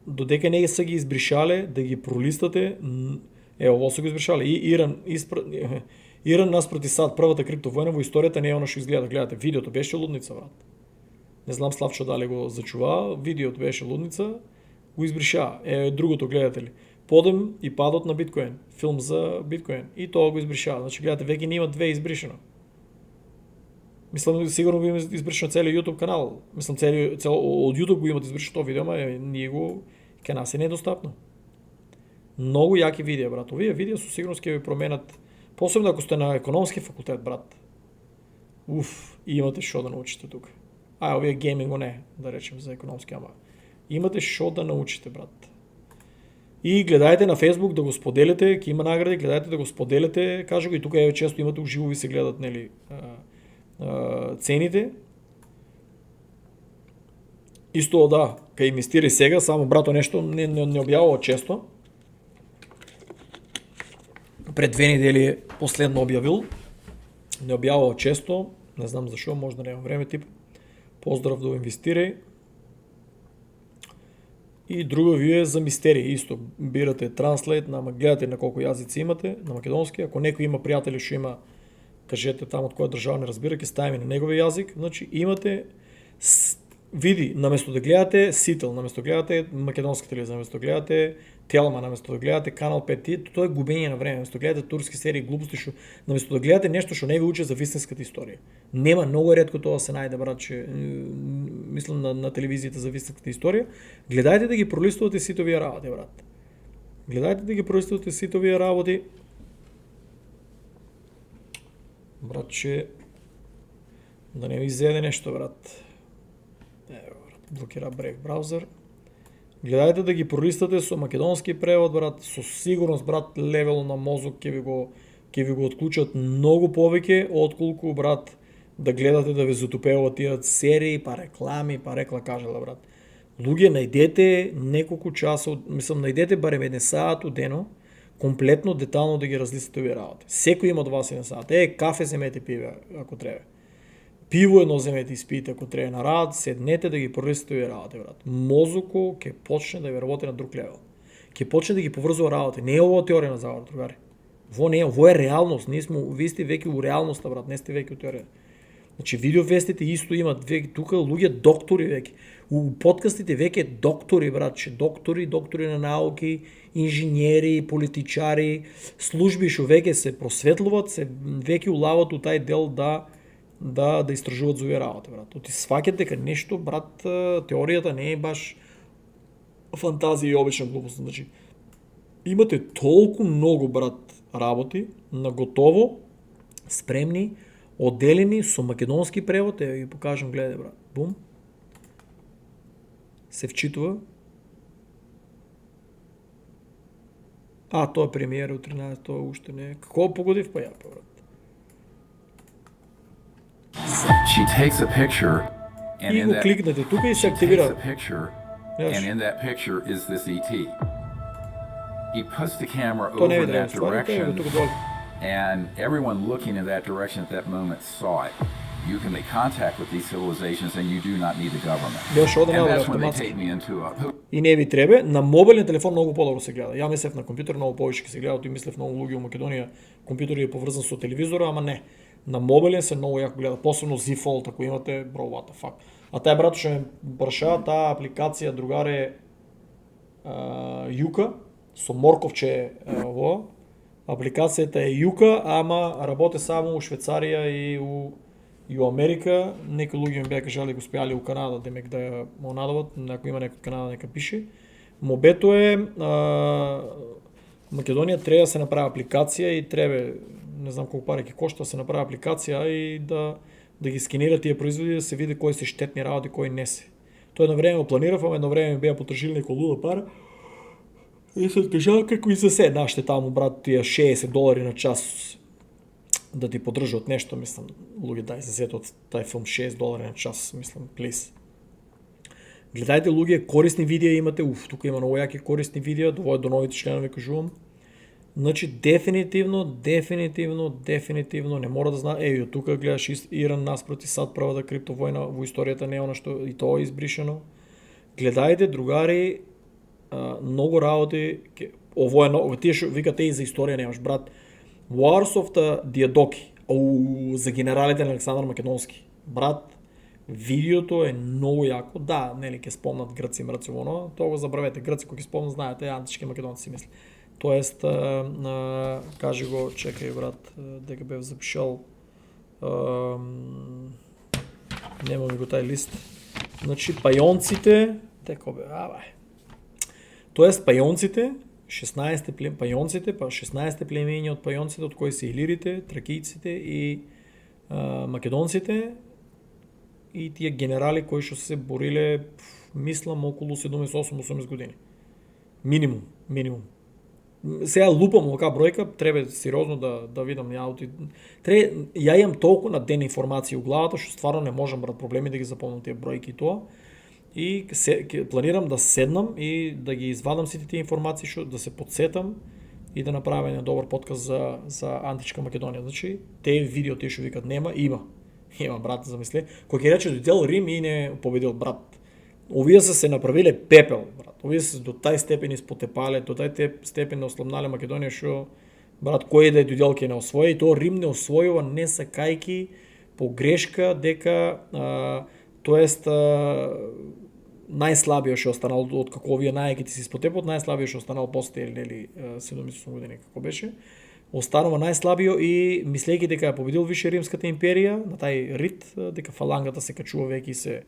додека не се ги избришале, да ги пролистате. Ово се го избришале. И Иран наспроти САД, првата криптовојна во историјата не е оно што изгледа. Гледате, видеото беше лудница, брат. Не знам Славчо дали го зачува, видеото беше лудница, го избриша. Другото гледате ли? Подем и падот на биткоин, филм за биткоин. И тоа го избриша. Значи гледате, веќе нема две избришено. Мислам, сигурно го има избришено целиот YouTube канал. Мислам, цел од YouTube го имат избришено тоа видео, ама ние го кај нас е недостапно. Многу јаки видеа, брат. Овие видеа со сигурност ќе ви променат, посебно ако сте на економски факултет, брат. Имате што да научите тука. Овие гейминго не, да речем за економски, ама имате што да научите, брат. И гледајте на Facebook да го споделите, ќе има награди, гледајте да го споделите, кажа го и тука често имате уживо ви се гледат, нели, цените. Исто да, кај инвестири сега, само брато нешто не објавува често. Пред 2 недели последно објавил. Не објавува често, не знам зашо, може да нема време тип. Поздрав до инвестирај. И друго вие за мистерии, исто бирате Translate, гледате на колку јазици имате, на македонски, ако некој има пријатели што има, кажете таму од која држава не разбира, ќе ставиме на негови јазик, значи имате види, наместо да гледате Сител, наместо да гледате македонска телевизија, наместо да гледате Телма, наместо да гледате Канал 5, тоа е губење на време, наместо да гледате турски серии, глупости, наместо да гледате нешто што не ви учи за вистинската историја. Нема, многу ретко тоа се најде, братче, мислам на телевизијата за вистинската историја. Гледајте да ги пролистувате сите овие работи, брат. Гледајте да ги пролистувате сите овие работи. Братче, да не ви изеде нешто, брат. Блокира Brave браузер. Гледајте да ги пролистате со македонски превод, брат, со сигурност, брат, левел на мозок ќе ви го отклучат многу повеќе отколку, брат, да гледате да ве затупеваат тие серии, па реклами, па рекла кажала, брат. Луѓе, најдете неколку часот, мислам, најдете барем 1 сат дено, комплетно, детално да ги разлистите овие работи. Секој има од вас 1 сат. Кафе земете, пиве, ако треба. Пиво едно земете и спиете, ако треба на рад, седнете да ги пролистите овие работи, брат. Мозоко ќе почне да ви работи на друг левел. Ќе почне да ги поврзува работи. Не е ова теорија на заговор, другари. Ово е реалност, вие сте веќе у реалноста, брат, не сте веќе у теорија. Значи видеовестите исто имат веќе тука луѓе доктори веќе. У подкастите веќе доктори, братче, доктори на науки, инженери, политичари, служби што веќе се просветлуват, се веќе улават у тај дел да истражуваат за овие работи, брат. Оти сваќате дека нешто, брат, теоријата не е баш фантазија и обична глупост. Значи, имате толку многу, брат, работи на готово, спремни, одделени со македонски превод, ја ви покажам, гледај, брат. Бум. Се вчитува. Тоа е премиера у 13, тоа уште не. Како погодив, па ја, брат. She takes a picture and И in го that кликнете тука и се she takes активира. a picture Yes. and in that picture is this ET. He puts the camera Тоа не over ви треба that ствари, тоа е direction тука долу. and everyone looking in that direction at that moment saw it. You can make contact with these civilizations and you do not need the government. Беше оден And навре that's when they автоматски. take me into a И не ви треба, на мобилен телефон многу подобро се гледа. Ја мислев на компјутер многу повеќе ќе се гледа, тој мислев многу луѓе во Македонија компјутерот е поврзан со телевизора, ама не. На мобилен се многу јако гледа, посебно Z-Fold, ако имате, бро, what the fuck. А тај брат што ме прашава, таа апликација другаре Јука, со морковче во. Апликацијата е Јука, ама работи само у Швейцарија и у Америка. Некои луѓе ми беа кажали го спеали у Канада, демек да ја му надават, ако има некој Канада нека пише. Мобето е Македонија треба да се направи апликација и треба, не знам колку пари ќе кошта да се направи апликација и да ги скенира тие производи, да се види кои се штетни работи, кои не се. Тоа едно време го планирав, ама едно време ми беа потрошили некој луда пара. И се кажа како и за се, наште таму, брат, тие $60 на час да ти поддржат нешто, мислам, луѓе дај се сетот тај филм $6 на час, мислам, плиз. Гледајте луѓе, корисни видеа имате, тука има многу јаки корисни видеа, до новите членови кажувам. Значи дефинитивно не мора да знае. Еј, тука гледаш Иран наспроти сад првата криптовојна во историјата не е она што и тоа е избришено. Гледајте, другари, многу работи, ово е тие што викате и за историја немаш, брат. Wars of the Диадоки, за генералите на Александар Македонски. Брат, видеото е многу јако. Да, нели ќе спомнат грци мрци оно, тоа го забравете. Грци кои ќе спомнат знаете, антички македонци мисли. Тоест, кажи го, чекај брат, дека бев запишал. Нема ми го тај лист. Значи, пајонците, теко бе, Тоест, пајонците, 16 племења од пајонците, од кои се илирите, тракијците и македонците, и тие генерали кои што се бориле, мислам, околу 78-80 години. Минимум. Сега лупам овака бројка, треба сериозно да видам ја имам толку на ден информации у главата што стварно не можам, брат, проблеми да ги запомнам тие бројки и тоа. И планирам да седнам и да ги извадам сите тие информации, што да се подсетам и да направам еден добар подкаст за античка Македонија. Значи, тие видео тие што викат има, брат, замисли. Кој ќе рече дојдел Рим и не победил, брат. Овие се направиле пепел, брат. Овие се до тај степен испотепале, до тај степен не ослабнале Македонија што, брат, кој да дојдел ќе не освои, и тоа Рим не освојува не сакајки по грешка дека тоест најслабиот што останал од како овие најаките се испотепот, најслабиот што останал после нели 78 години како беше. Останува најслабиот и мислејќи дека ја победил више Римската империја на тај рит, дека фалангата се качува веќе и се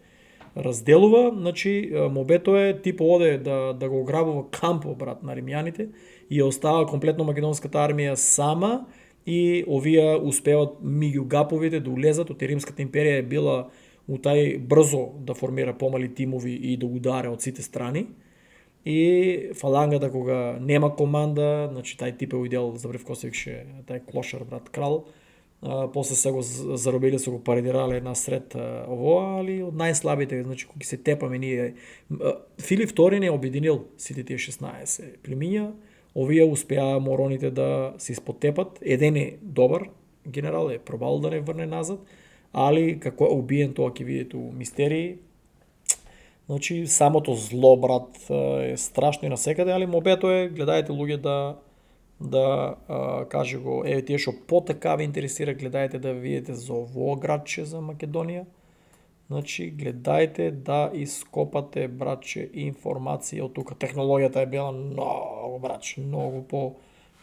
разделува, значи мобето е типо оде да го ограбува кампо, брат, на римјаните и остава комплетно македонската армија сама и овие успеват меѓу гаповите да улезат, од Римската империја е била у тај брзо да формира помали тимови и да ударе од сите страни. И фалангата кога нема команда, значи тај тип е уидел за прв се викше тај клошар, брат, крал. После се го заробиле, се го парадирале насред ово, али од најслабите, значи кога се тепаме ние. Филип II не обединил сите тие 16 племиња, овие успеа мороните да се испотепат. Еден е добар генерал, е пробал да не врне назад, али како е убиен, тоа ќе видите у мистерии. Значи, самото зло, брат, е страшно и насекаде, али мобето е, гледајте луѓе да каже го, тие што потака ве интересира, гледајте да видите за ово градче за Македонија. Значи, гледајте да ископате, братче, информација од тука. Технологијата е била многу, братче, многу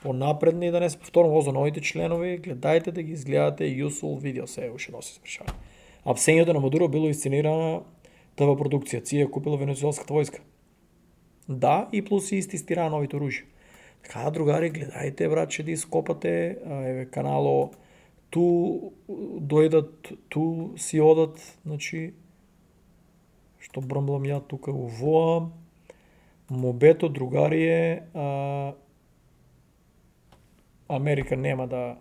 понапредни, да не се повторам за новите членови, гледајте да ги изгледате useful видео, се уште носи спрешава. Апсењето на Мадуро билоисценирана ТВ продукција, ција купила венецуелската војска. Да, и плюс и истестира новите оружја. Така, другари, гледајте, братче, да ископате, канало, ту дојдат, ту си одат, значи, што брмблам ја тука увоа, мобето, другари Америка нема да...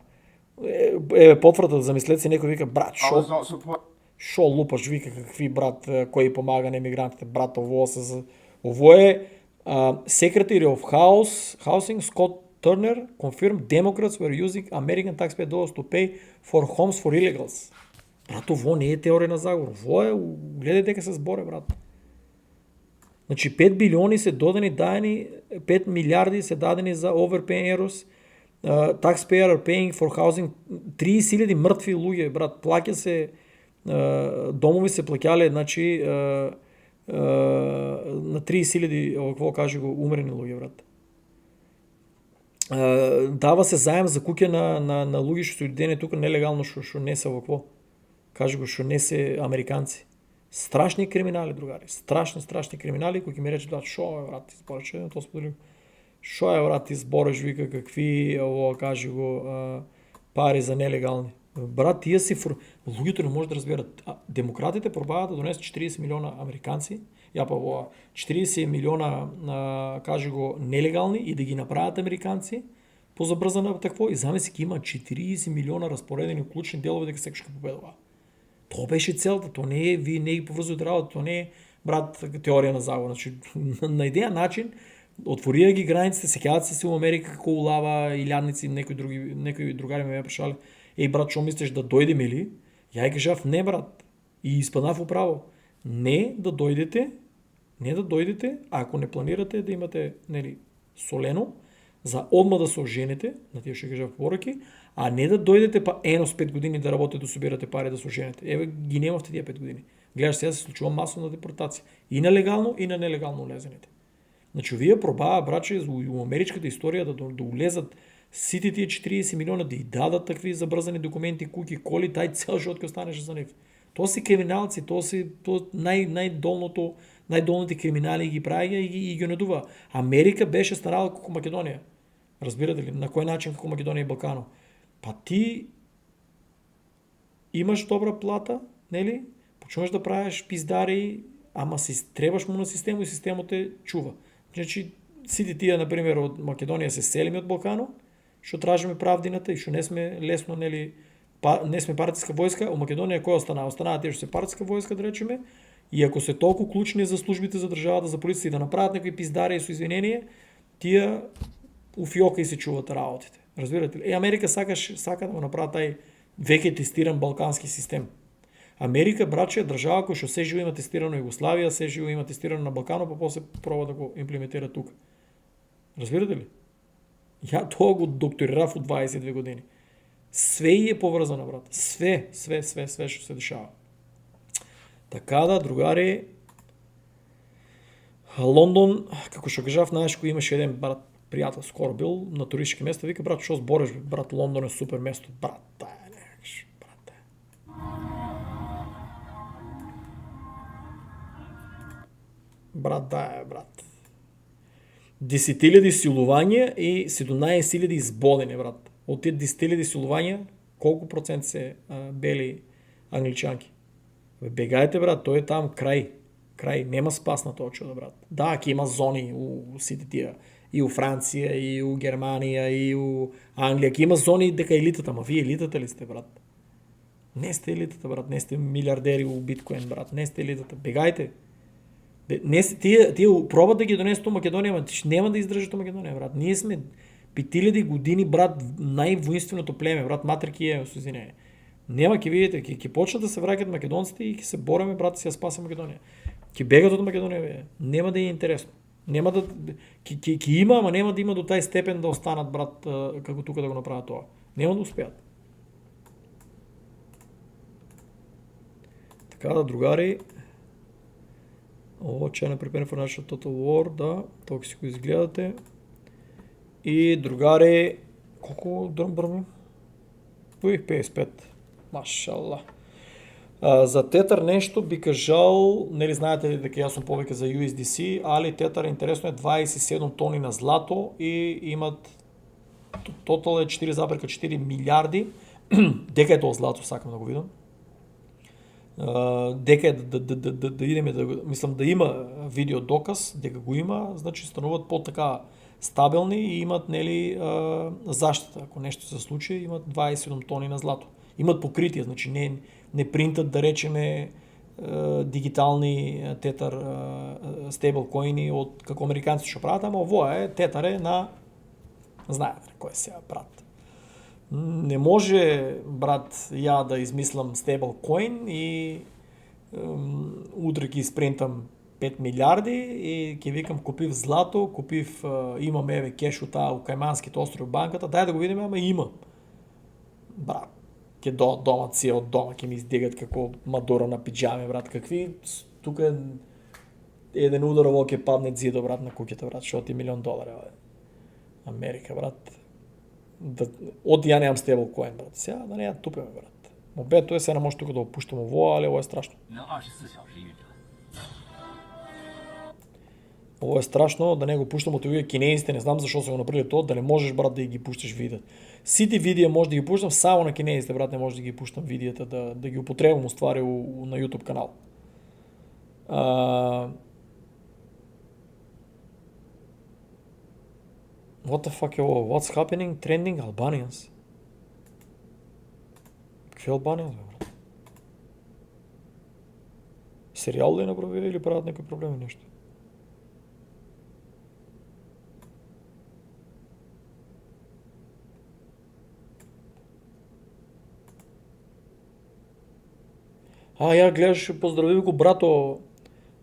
потврда, замислете се, некој вика, брат, шо лупаш, вика, какви, брат, кои помага на емигрантите, брат, ово е Secretary of Housing Scott Turner confirmed Democrats were using American taxpayer dollars to pay for homes for illegals. Брат, ово не е теорија на заговор, ово е, гледај дека се зборе, брат. Значи, 5 билиони се дадени, 5 милиарди се дадени за overpaying errors, taxpayer are paying for housing, 30.000 мртви луѓе, брат, плаќа се, домови се плаќале, значи, на 30.000, какво каже го, умрени луѓе, брат. Дава се заем за куќе на луѓе што се одидени тука нелегално, што не се во каже го, што не се американци. Страшни криминали, другари, страшни криминали, кои ќе ми рече, шо е, брат, избореш, тоа споделим. Шо е, брат, избореш, вика, какви, каже го, пари за нелегални. Брат, тие си луѓето не може да разберат. Демократите пробаат да донесат 40 милиона американци, 40 милиона, каже го, нелегални и да ги направат американци по забрзана такво, и замисли ќе има 40 милиона распоредени у клучни делови дека секој ќе победува. Тоа беше целта, тоа не е, вие не ги поврзувате работа, тоа не е, брат, теорија на заговор. Значи, на идеја начин, отворија ги границите, сеќавате се у Америка како улава и лјадници, некои другари ме прашале, брат, што мислиш да дојдем или? Ја ги кажав, не, брат, и испаднав управо. Не да дојдете, ако не планирате да имате, нели, солено, за одма да се оженете, на тие што кажав пораки, а не да дојдете па с 5 години да работите, да собирате пари, да се оженете. Ги немавте тие 5 години. Гледаш, сега се случува масовна депортација. И на легално, и на нелегално улезените. Значи, вие пробаа, браче, у америчката историја да улезат сите тие 40 милиона, да и дадат такви забрзани документи, куки, коли, тај цел живот ќе останеше за нив. Тоа се криминалци, најдолните криминали ги праќа и ги надува. Америка беше станала како Македонија. Разбирате ли, на кој начин како Македонија и Балкано? Па ти имаш добра плата, нели? Почнуваш да правиш пиздари, ама требаш му на систем и системот те чува. Значи, сите тие, например, од Македонија се селиме од Балкано, што тражиме правдината и што не сме лесно, нели, не сме партиска војска, у Македонија кој останаа? Останаа тие што се партиска војска, да речеме, и ако се толку клучни за службите за државата, за полиција, да направат некои пиздари со извинение, тие у фиока и се чуваат работите. Разбирате ли? Америка сака да го направи тај веќе тестиран балкански систем. Америка, браче, е држава која што се живо има тестирано Југославија, се живо има тестирано на Балкано, па после проба да го имплементира тука. Разбирате ли? Ја тоа го докторирав у 22 години. Све е поврзано, брат. Све што се дешава. Така да, другари, Лондон, како што кажав, знаеш, кој имаше еден брат, пријател, скоро бил на туристички места, вика, брат, што збореш, брат, Лондон е супер место, брат, брат. 10.000 силувања и 17.000 избодени, брат. Од тие 10.000 силувања, колку процент се бели англичанки? Бегајте, брат, тој е там крај, нема спас на тоа чудо, брат. Да, ќе има зони у сите тие, и у Франција, и у Германија, и у Англија, ќе има зони дека елитата, ама вие елитата ли сте, брат? Не сте елитата, брат, не сте милиардери у биткоин, брат, не сте елитата. Бегајте. Тие пробат да ги донесат у Македонија, ама нема да издржат у Македонија, брат. Ние сме 5000 години, брат, највоинственото племе, брат, матрики е, со извинение. Нема, ќе видите, ќе почнат да се враќаат македонците и ќе се бореме, брат, да се ја спасе Македонија. Ќе бегат од Македонија, нема да е интересно. Нема да ќе има, ама нема да има до тај степен да останат брат како тука да го направат тоа. Нема да успеат. Така да, другари, ово China Prepare for National Total War, да, тоа ќе си го изгледате. И другари, колку брмим? 55. Машалла. За Тетар нешто би кажал, нели знаете дека јас сум повеќе за USDC, али Тетар интересно е 27 тони на злато и имат тотал е 4,4 милиарди. Дека е тоа злато, сакам да го видам. Дека е да идеме мислам да има видео доказ дека го има, значи стануваат по-така стабилни и имат нели заштита. Ако нешто се случи, имат 27 тони на злато. Имат покритие, значи не принтат да речеме дигитални тетар стейблкоини од како американците што прават, ама овоа е тетар е на знаете кој е сега брат. Не може брат ја да измислам стейблкоин и утре ќе испринтам 5 милиарди и ќе викам купив злато, купив имам еве кеш у таа у Кајманските острови банката, дај да го видиме, ама има. Брат, ќе доаѓаат домаци од дома, ќе ми издигат како Мадуро на пиџами, брат, какви тука еден удар ово ќе падне зидо, брат, на куќата, брат, што ти $1,000,000, бе. Америка, брат. Да, од ја немам стейблкоин, брат. Сега да не ја тупеме, брат. Мобето е се не може тука да опуштам ово, али ово е страшно. Ово е страшно да не го пуштам од овие кинезите, не знам зашо се го направиле тоа, да не можеш брат да ги пушташ видео. Сите видеа може да ги пуштам, само на кинезите брат не може да ги пуштам видеата да ги употребам уствари на YouTube канал. What the fuck е ово? What's happening? Trending Albanians. Какви Albanians, брат? Серијал ли направи или прават некои проблеми нешто? Ја гледаш, поздрави го брато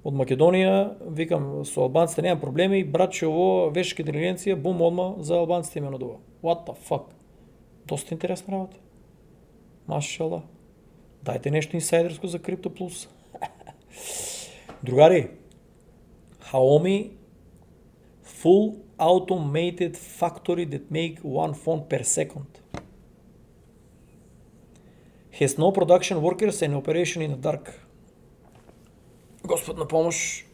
од Македонија, викам со албанците нема проблеми, братче ово вешка интелигенција, бум одма за албанците име надува. What the fuck? Доста интересна работа. Машала. Дајте нешто инсайдерско за Crypto Plus. Другари, Xiaomi full automated factory that make one phone per second. Has no production workers and operation in the dark. Господ на помош.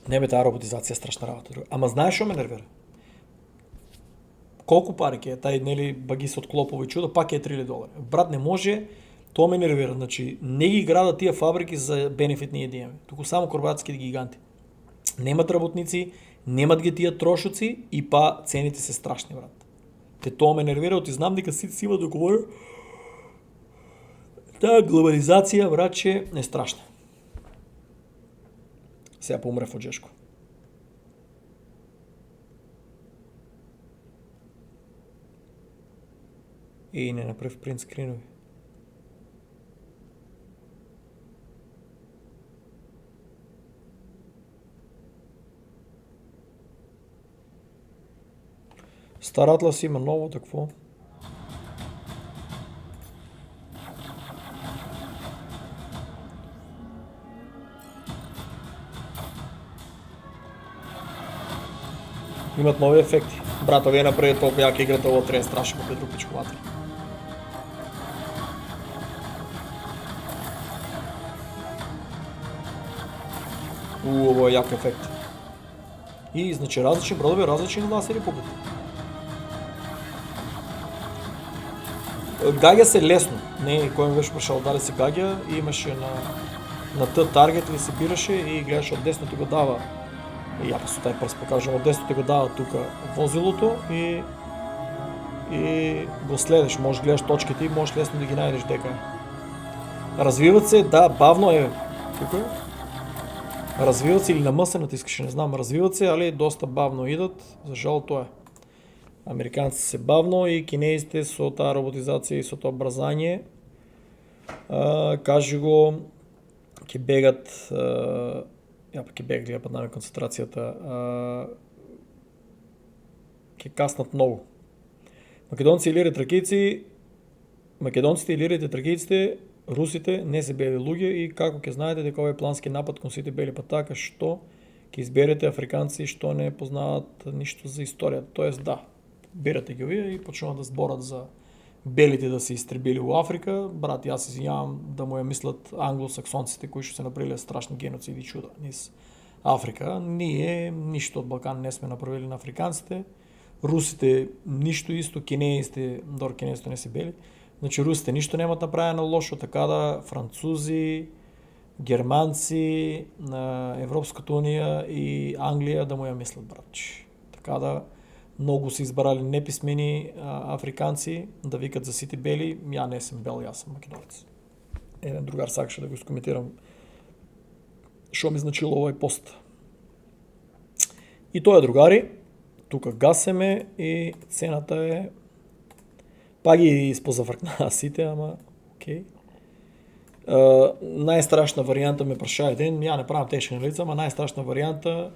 Не бе, таа роботизација е страшна работа. Ама знаеш што ме нервира? Колку пари ќе е тај нели багис од клопови чудо, пак е $3. Брат, не може, тоа ме нервира. Значи, не ги градат тие фабрики за бенефит ние да имаме, туку само корпорацијските гиганти. Немат работници, немат ги тие трошоци и па цените се страшни, брат. Те тоа ме нервира, ти знам дека сите си има да говори. Таа глобализација, братче, е страшна. Сега поумрев од жешко. И не направив принт скринови. Стар Атлас има ново такво. Имат нови ефекти. Брато, вие направи толку јака играта, ово треба страшно по друг пичко матери. Ово е јак ефект. И значи различни бродови, различни ласери попут. Гаѓа се лесно. Не кој ми беше прашал дали се гаѓа, имаше на таргет или се бираше и гледаш од десно ти го дава. Ја па со тај прст покажам, од десно ти го дава тука возилото и го следеш, можеш гледаш точките и можеш лесно да ги најдеш дека. Развиват се, да, бавно е. Тука. Развиват се или на маса натискаш, не знам, развиват се, али доста бавно идат, за жал тоа е. Американците се бавно и кинезите со таа роботизација и со тоа брзање. Кажи го, ќе бегат, ќе бегат, ја паднаме концентрацијата, ќе каснат многу. Македонци, илири, тракийци, македонците, илирите, тракийците, русите не се бели луѓе и како ќе знаете дека овој плански напад кон сите бели, па така што ќе изберете африканци што не познаваат ништо за историјата. Тоест да, берете ги овие и почнуваат да зборат за белите да се истребили у Африка. Брат, јас извинјавам да му ја мислат англосаксонците кои што се направиле страшни геноциди и чуда низ Африка. Ние ништо од Балкан не сме направили на африканците. Русите ништо исто, кинеите, кинеите не се бели. Значи русите ништо немат направено лошо, така да французи, германци, Европската унија и Англија да му ја мислат, братче. Така да многу се избрали неписмени африканци да викат за сите бели. Ја не сум бел, јас сум македонец. Еден другар сакаше да го искоментирам што ми значило овој пост. И тоа е, другари, тука гасеме и цената е па ги испозафркнаа сите, ама окей. Најстрашна варијанта ме прашајте, ја не правам тешки на лица, ама најстрашна варијанта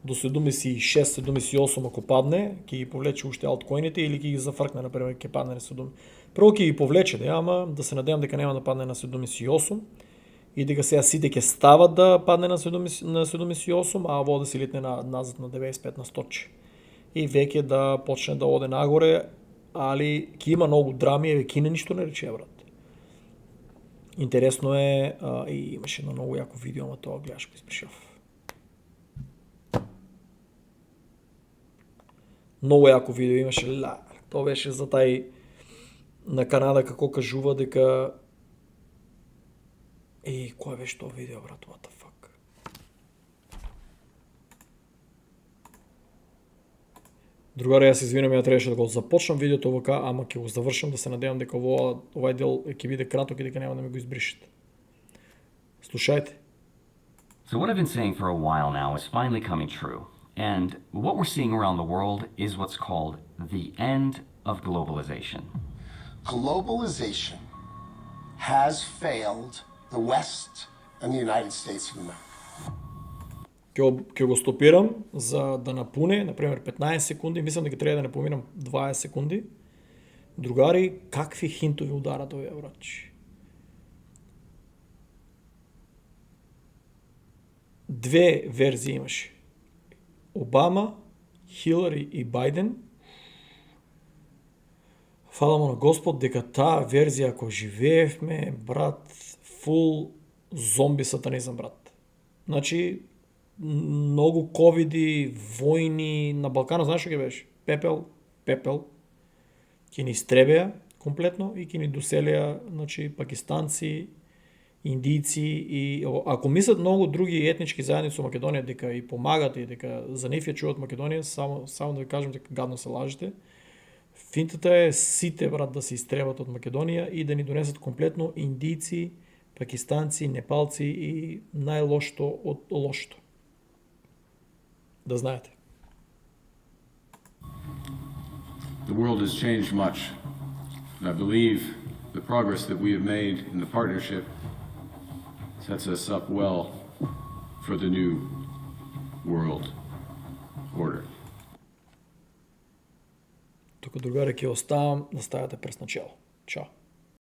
до 76-78 ако падне, ќе ги повлече уште алткоините или ќе ги зафркне, например, ќе падне на 70. Прво ќе ги повлече, ама да се надевам дека нема да падне на 78 и дека сега сите ќе стават да падне на 78, а ово да се литне назад на 95 на 100. И веќе да почне да оде нагоре, али ќе има многу драми, еве Кина ништо не рече, брат. Интересно е, и имаше едно многу јако видео, ама тоа гледаш го избришав. Многу јако видео имаше, тоа беше за тај на Канада како кажува дека кој беше тоа видео, брат, what the fuck? Другари, јас извинам, ја требаше да го започнам видеото овака, ама ќе го завршам, да се надевам дека овој дел ќе биде краток и дека нема да ме го избришете. Слушајте. So what I've been saying for a while now is finally coming true. And what we're seeing around the world is what's called the end of globalization. Globalization has failed the West and the United States of America. Ќе го стопирам за да напуне, например, 15 секунди, мислам дека треба да не поминам 20 секунди. Другари, какви хинтови ударат овие, братче? Две верзии имаше. Обама, Хилари и Бајден. Фала му на Господ дека таа верзија ако живеевме, брат, фул зомби сатанизам, брат. Значи, многу ковиди, војни на Балканот, знаеш што ќе беше? Пепел. Ќе ни истребеа комплетно и ќе ни доселеа, значи, пакистанци, индици и ако мислат многу други етнички заедници во Македонија дека и помагат и дека за нив ја чуваат Македонија, само да ви кажам дека гадно се лажете. Финтата е сите, брат, да се истребат од Македонија и да ни донесат комплетно индици, пакистанци, непалци и најлошото од лошото. Да знаете. The world has changed much. And I believe the progress that we have made in the partnership sets us up well for the new world order. Тука, другари, ќе оставам да ставате прст начело. Чао.